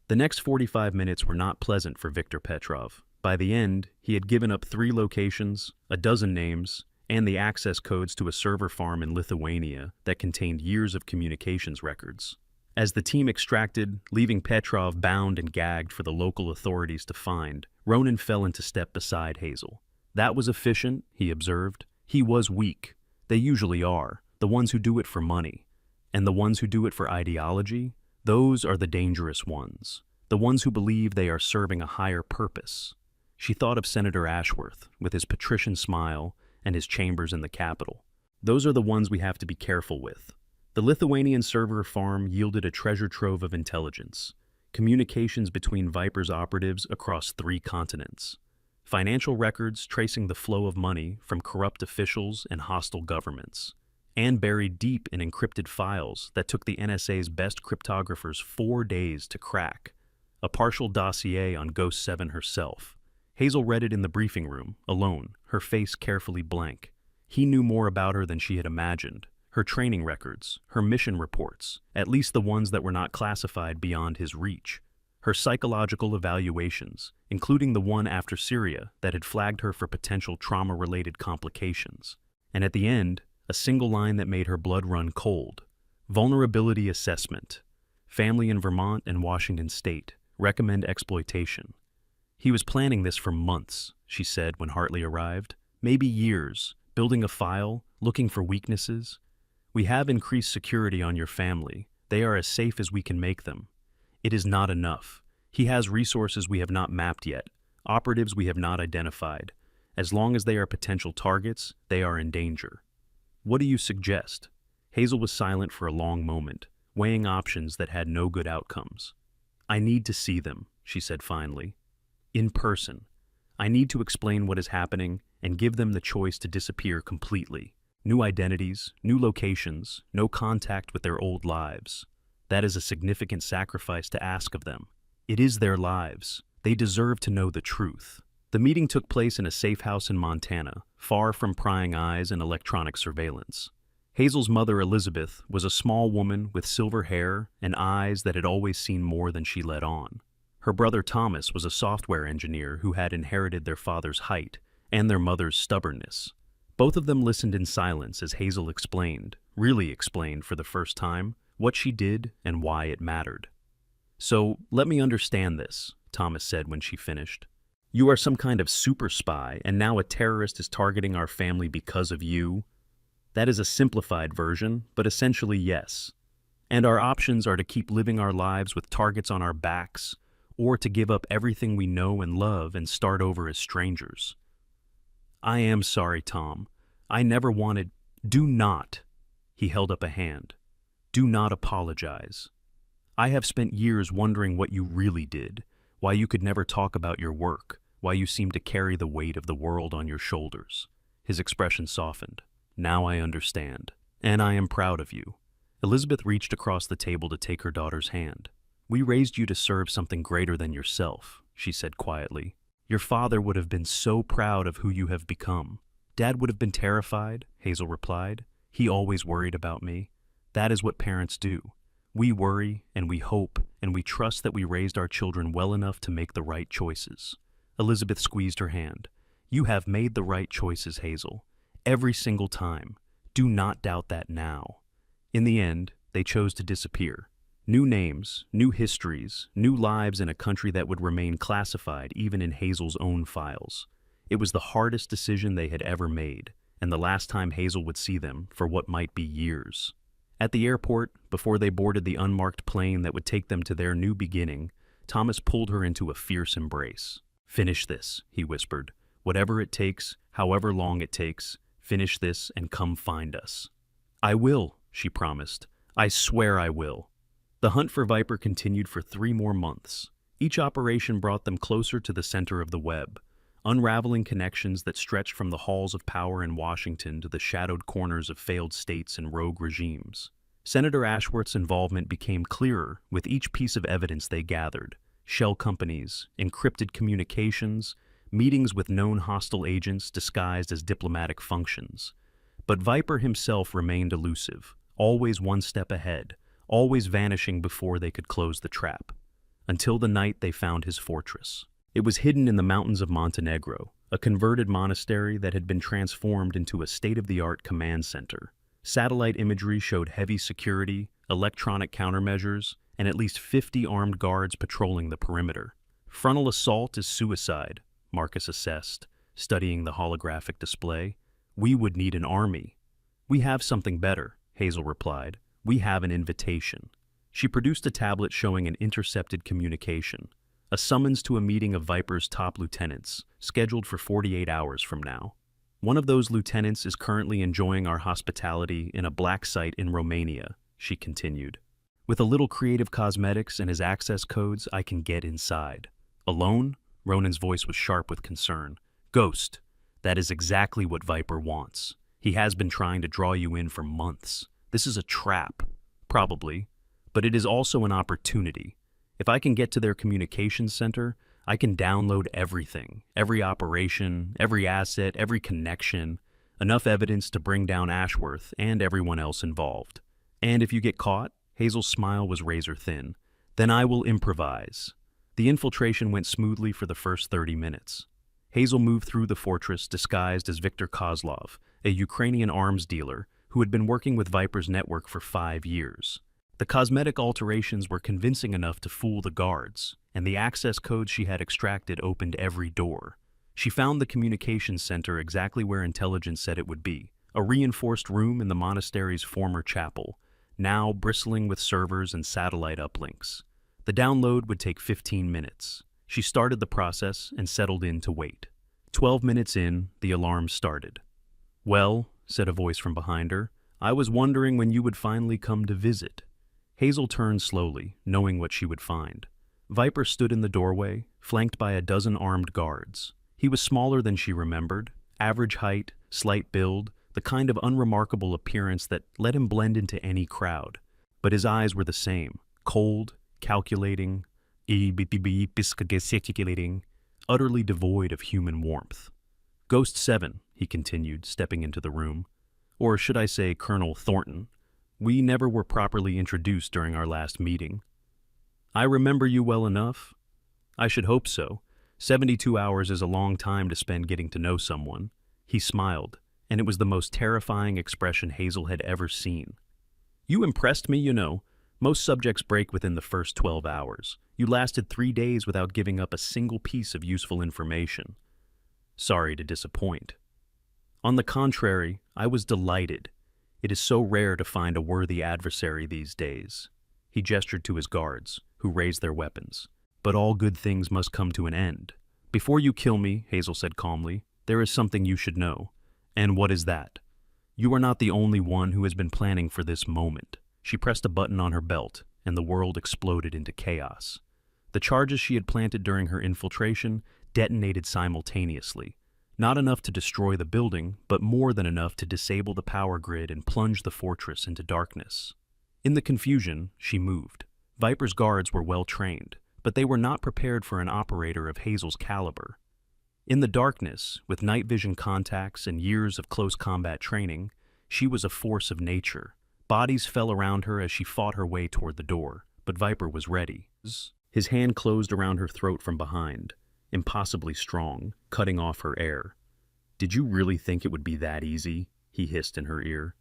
The next 45 minutes were not pleasant for Viktor Petrov. By the end, he had given up 3 locations, a dozen names, and the access codes to a server farm in Lithuania that contained years of communications records. As the team extracted, leaving Petrov bound and gagged for the local authorities to find, Ronan fell into step beside Hazel. That was efficient, he observed. He was weak. They usually are, the ones who do it for money. And the ones who do it for ideology, those are the dangerous ones. The ones who believe they are serving a higher purpose. She thought of Senator Ashworth, with his patrician smile and his chambers in the Capitol. Those are the ones we have to be careful with. The Lithuanian server farm yielded a treasure trove of intelligence, communications between Viper's operatives across 3 continents, financial records tracing the flow of money from corrupt officials and hostile governments, and buried deep in encrypted files that took the NSA's best cryptographers 4 days to crack. A partial dossier on Ghost 7 herself. Hazel read it in the briefing room, alone, her face carefully blank. He knew more about her than she had imagined. Her training records, her mission reports, at least the ones that were not classified beyond his reach. Her psychological evaluations, including the one after Syria that had flagged her for potential trauma-related complications. And at the end, a single line that made her blood run cold. Vulnerability assessment. Family in Vermont and Washington State. Recommend exploitation. He was planning this for months, she said when Hartley arrived. Maybe years, building a file, looking for weaknesses. We have increased security on your family. They are as safe as we can make them. It is not enough. He has resources we have not mapped yet, operatives we have not identified. As long as they are potential targets, they are in danger. What do you suggest? Hazel was silent for a long moment, weighing options that had no good outcomes. I need to see them, she said finally. In person. I need to explain what is happening and give them the choice to disappear completely. New identities, new locations, no contact with their old lives. That is a significant sacrifice to ask of them. It is their lives. They deserve to know the truth. The meeting took place in a safe house in Montana, far from prying eyes and electronic surveillance. Hazel's mother, Elizabeth, was a small woman with silver hair and eyes that had always seen more than she let on. Her brother Thomas was a software engineer who had inherited their father's height and their mother's stubbornness. Both of them listened in silence as Hazel explained, really explained for the first time, what she did and why it mattered. So, let me understand this, Thomas said when she finished. You are some kind of super spy, and now a terrorist is targeting our family because of you? That is a simplified version, but essentially yes. And our options are to keep living our lives with targets on our backs, or to give up everything we know and love and start over as strangers. I am sorry, Tom. I never wanted... Do not. He held up a hand. Do not apologize. I have spent years wondering what you really did, why you could never talk about your work, why you seemed to carry the weight of the world on your shoulders. His expression softened. Now I understand. And I am proud of you. Elizabeth reached across the table to take her daughter's hand. We raised you to serve something greater than yourself, she said quietly. Your father would have been so proud of who you have become. Dad would have been terrified, Hazel replied. He always worried about me. That is what parents do. We worry, and we hope, and we trust that we raised our children well enough to make the right choices. Elizabeth squeezed her hand. You have made the right choices, Hazel. Every single time. Do not doubt that now. In the end, they chose to disappear. New names, new histories, new lives in a country that would remain classified even in Hazel's own files. It was the hardest decision they had ever made, and the last time Hazel would see them for what might be years. At the airport, before they boarded the unmarked plane that would take them to their new beginning, Thomas pulled her into a fierce embrace. Finish this, he whispered. Whatever it takes, however long it takes, finish this and come find us. I will, she promised. I swear I will. The hunt for Viper continued for 3 more months. Each operation brought them closer to the center of the web, unraveling connections that stretched from the halls of power in Washington to the shadowed corners of failed states and rogue regimes. Senator Ashworth's involvement became clearer with each piece of evidence they gathered: shell companies, encrypted communications, meetings with known hostile agents disguised as diplomatic functions. But Viper himself remained elusive, always one step ahead, always vanishing before they could close the trap. Until the night they found his fortress. It was hidden in the mountains of Montenegro, a converted monastery that had been transformed into a state-of-the-art command center. Satellite imagery showed heavy security, electronic countermeasures, and at least 50 armed guards patrolling the perimeter. Frontal assault is suicide, Marcus assessed, studying the holographic display. We would need an army. We have something better, Hazel replied. We have an invitation. She produced a tablet showing an intercepted communication, a summons to a meeting of Viper's top lieutenants, scheduled for 48 hours from now. One of those lieutenants is currently enjoying our hospitality in a black site in Romania, she continued. With a little creative cosmetics and his access codes, I can get inside. Alone? Ronan's voice was sharp with concern. Ghost. That is exactly what Viper wants. He has been trying to draw you in for months. This is a trap, probably, but it is also an opportunity. If I can get to their communications center, I can download everything, every operation, every asset, every connection, enough evidence to bring down Ashworth and everyone else involved. And if you get caught, Hazel's smile was razor thin, then I will improvise. The infiltration went smoothly for the first 30 minutes. Hazel moved through the fortress disguised as Viktor Kozlov, a Ukrainian arms dealer who had been working with Viper's network for 5 years. The cosmetic alterations were convincing enough to fool the guards, and the access codes she had extracted opened every door. She found the communications center exactly where intelligence said it would be, a reinforced room in the monastery's former chapel, now bristling with servers and satellite uplinks. The download would take 15 minutes. She started the process and settled in to wait. 12 minutes in, the alarm started. "Well," said a voice from behind her, "I was wondering when you would finally come to visit." Hazel turned slowly, knowing what she would find. Viper stood in the doorway, flanked by a dozen armed guards. He was smaller than she remembered, average height, slight build, the kind of unremarkable appearance that let him blend into any crowd. But his eyes were the same, cold, calculating, utterly devoid of human warmth. "Ghost 7, he continued, stepping into the room. "Or should I say Colonel Thornton? We never were properly introduced during our last meeting." "I remember you well enough." "I should hope so. 72 hours is a long time to spend getting to know someone." He smiled, and it was the most terrifying expression Hazel had ever seen. "You impressed me, you know. Most subjects break within the first 12 hours. You lasted 3 days without giving up a single piece of useful information." "Sorry to disappoint." "On the contrary, I was delighted. It is so rare to find a worthy adversary these days." He gestured to his guards, who raised their weapons. "But all good things must come to an end. Before you kill me," Hazel said calmly, "there is something you should know." "And what is that?" "You are not the only one who has been planning for this moment." She pressed a button on her belt, and the world exploded into chaos. The charges she had planted during her infiltration detonated simultaneously. Not enough to destroy the building, but more than enough to disable the power grid and plunge the fortress into darkness. In the confusion, she moved. Viper's guards were well trained, but they were not prepared for an operator of Hazel's caliber. In the darkness, with night vision contacts and years of close combat training, she was a force of nature. Bodies fell around her as she fought her way toward the door, but Viper was ready. His hand closed around her throat from behind, impossibly strong, cutting off her air. "Did you really think it would be that easy?" he hissed in her ear.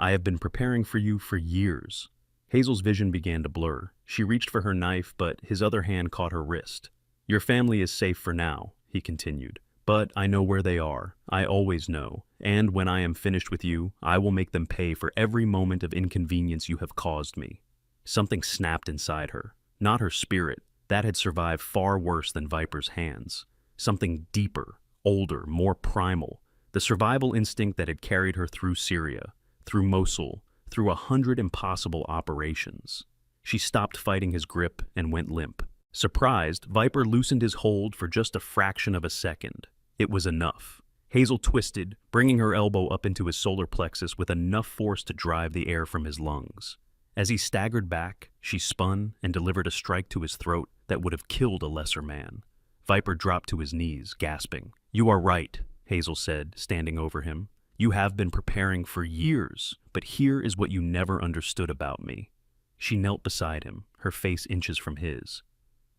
"I have been preparing for you for years." Hazel's vision began to blur. She reached for her knife, but his other hand caught her wrist. "Your family is safe for now," he continued. "But I know where they are. I always know. And when I am finished with you, I will make them pay for every moment of inconvenience you have caused me." Something snapped inside her. Not her spirit. That had survived far worse than Viper's hands. Something deeper, older, more primal. The survival instinct that had carried her through Syria, through Mosul, through 100 impossible operations. She stopped fighting his grip and went limp. Surprised, Viper loosened his hold for just a fraction of a second. It was enough. Hazel twisted, bringing her elbow up into his solar plexus with enough force to drive the air from his lungs. As he staggered back, she spun and delivered a strike to his throat that would have killed a lesser man. Viper dropped to his knees, gasping. "You are right," Hazel said, standing over him. "You have been preparing for years, but here is what you never understood about me." She knelt beside him, her face inches from his.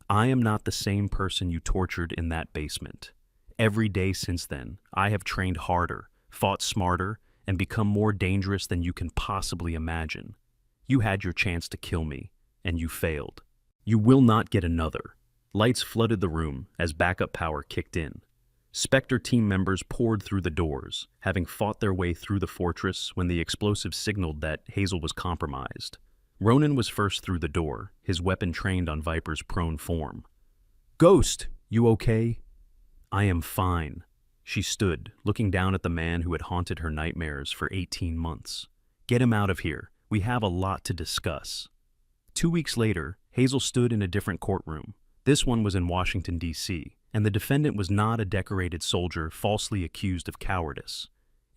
"I am not the same person you tortured in that basement. Every day since then, I have trained harder, fought smarter, and become more dangerous than you can possibly imagine. You had your chance to kill me, and you failed. You will not get another." Lights flooded the room as backup power kicked in. Spectre team members poured through the doors, having fought their way through the fortress when the explosive signaled that Hazel was compromised. Ronan was first through the door, his weapon trained on Viper's prone form. "Ghost, you okay?" "I am fine." She stood, looking down at the man who had haunted her nightmares for 18 months. "Get him out of here. We have a lot to discuss." 2 weeks later, Hazel stood in a different courtroom. This one was in Washington, D.C., and the defendant was not a decorated soldier falsely accused of cowardice.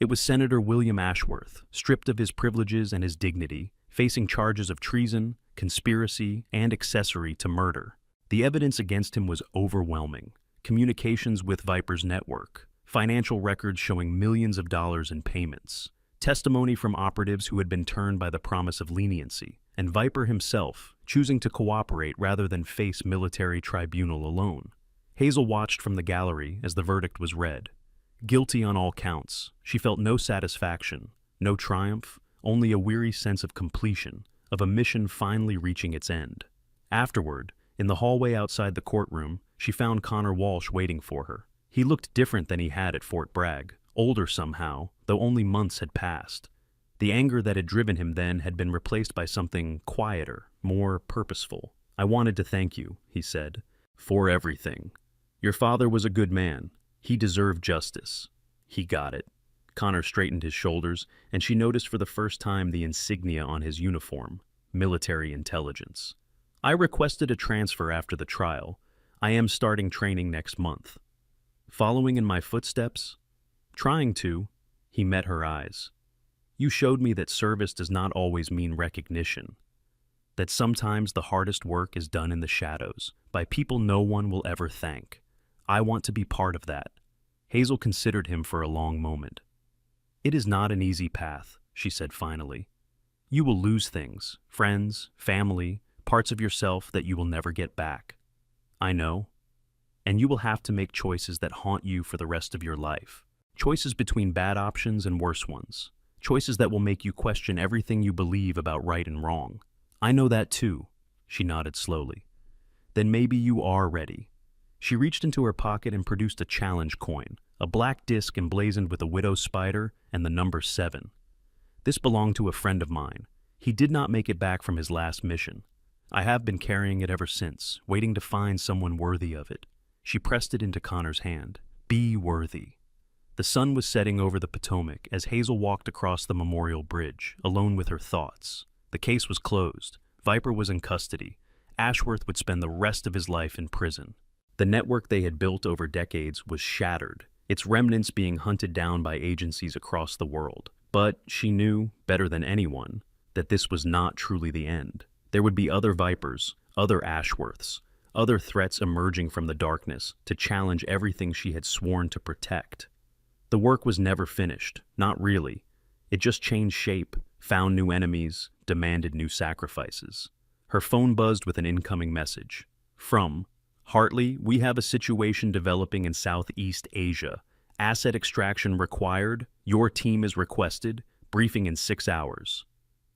It was Senator William Ashworth, stripped of his privileges and his dignity, facing charges of treason, conspiracy, and accessory to murder. The evidence against him was overwhelming. Communications with Viper's network, financial records showing millions of dollars in payments, testimony from operatives who had been turned by the promise of leniency, and Viper himself, choosing to cooperate rather than face military tribunal alone. Hazel watched from the gallery as the verdict was read. Guilty on all counts, she felt no satisfaction, no triumph, only a weary sense of completion, of a mission finally reaching its end. Afterward, in the hallway outside the courtroom, she found Connor Walsh waiting for her. He looked different than he had at Fort Bragg, older somehow, though only months had passed. The anger that had driven him then had been replaced by something quieter, more purposeful. "I wanted to thank you," he said, "for everything. Your father was a good man. He deserved justice. He got it." Connor straightened his shoulders, and she noticed for the first time the insignia on his uniform, military intelligence. "I requested a transfer after the trial. I am starting training next month." "Following in my footsteps?" "Trying to." He met her eyes. "You showed me that service does not always mean recognition. That sometimes the hardest work is done in the shadows, by people no one will ever thank. I want to be part of that." Hazel considered him for a long moment. "It is not an easy path," she said finally. "You will lose things, friends, family, parts of yourself that you will never get back. I know. And you will have to make choices that haunt you for the rest of your life. Choices between bad options and worse ones. Choices that will make you question everything you believe about right and wrong. I know that too," she nodded slowly. "Then maybe you are ready." She reached into her pocket and produced a challenge coin, a black disc emblazoned with a widow's spider and the number 7. "This belonged to a friend of mine. He did not make it back from his last mission. I have been carrying it ever since, waiting to find someone worthy of it." She pressed it into Connor's hand. "Be worthy." The sun was setting over the Potomac as Hazel walked across the Memorial Bridge, alone with her thoughts. The case was closed. Viper was in custody. Ashworth would spend the rest of his life in prison. The network they had built over decades was shattered, its remnants being hunted down by agencies across the world. But she knew, better than anyone, that this was not truly the end. There would be other Vipers, other Ashworths, other threats emerging from the darkness to challenge everything she had sworn to protect. The work was never finished, not really. It just changed shape, found new enemies, demanded new sacrifices. Her phone buzzed with an incoming message. From Hartley, "We have a situation developing in Southeast Asia. Asset extraction required. Your team is requested. Briefing in 6 hours."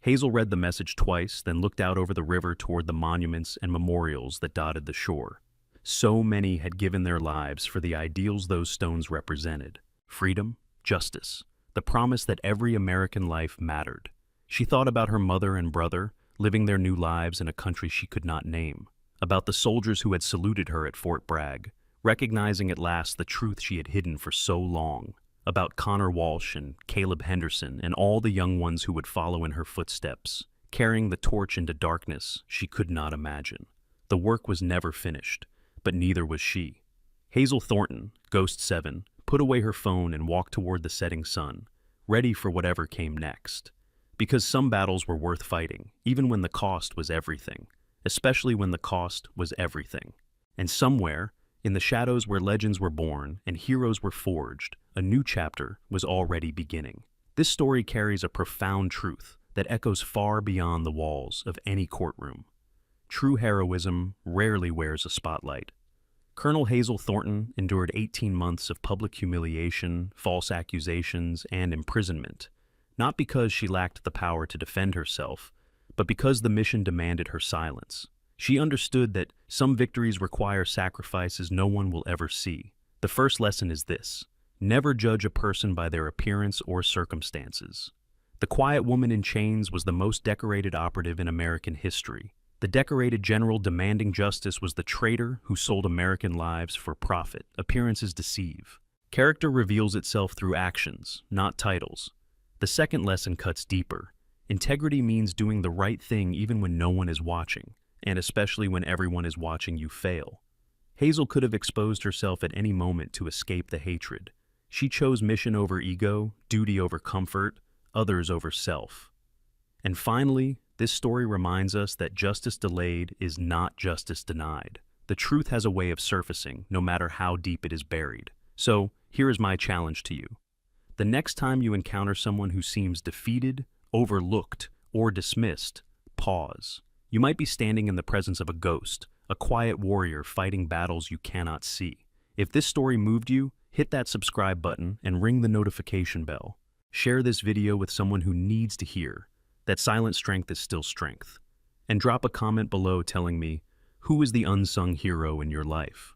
Hazel read the message twice, then looked out over the river toward the monuments and memorials that dotted the shore. So many had given their lives for the ideals those stones represented. Freedom, justice, the promise that every American life mattered. She thought about her mother and brother, living their new lives in a country she could not name. About the soldiers who had saluted her at Fort Bragg, recognizing at last the truth she had hidden for so long. About Connor Walsh and Caleb Henderson and all the young ones who would follow in her footsteps, carrying the torch into darkness she could not imagine. The work was never finished, but neither was she. Hazel Thornton, Ghost 7, put away her phone and walked toward the setting sun, ready for whatever came next. Because some battles were worth fighting, even when the cost was everything. Especially when the cost was everything. And somewhere, in the shadows where legends were born and heroes were forged, a new chapter was already beginning. This story carries a profound truth that echoes far beyond the walls of any courtroom. True heroism rarely wears a spotlight. Colonel Hazel Thornton endured 18 months of public humiliation, false accusations, and imprisonment, not because she lacked the power to defend herself, but because the mission demanded her silence. She understood that some victories require sacrifices no one will ever see. The first lesson is this: never judge a person by their appearance or circumstances. The quiet woman in chains was the most decorated operative in American history. The decorated general demanding justice was the traitor who sold American lives for profit. Appearances deceive. Character reveals itself through actions, not titles. The second lesson cuts deeper. Integrity means doing the right thing even when no one is watching, and especially when everyone is watching you fail. Hazel could have exposed herself at any moment to escape the hatred. She chose mission over ego, duty over comfort, others over self. And finally, this story reminds us that justice delayed is not justice denied. The truth has a way of surfacing, no matter how deep it is buried. So, here is my challenge to you. The next time you encounter someone who seems defeated, overlooked, or dismissed, pause. You might be standing in the presence of a ghost, a quiet warrior fighting battles you cannot see. If this story moved you, hit that subscribe button and ring the notification bell. Share this video with someone who needs to hear that silent strength is still strength. And drop a comment below telling me, who is the unsung hero in your life?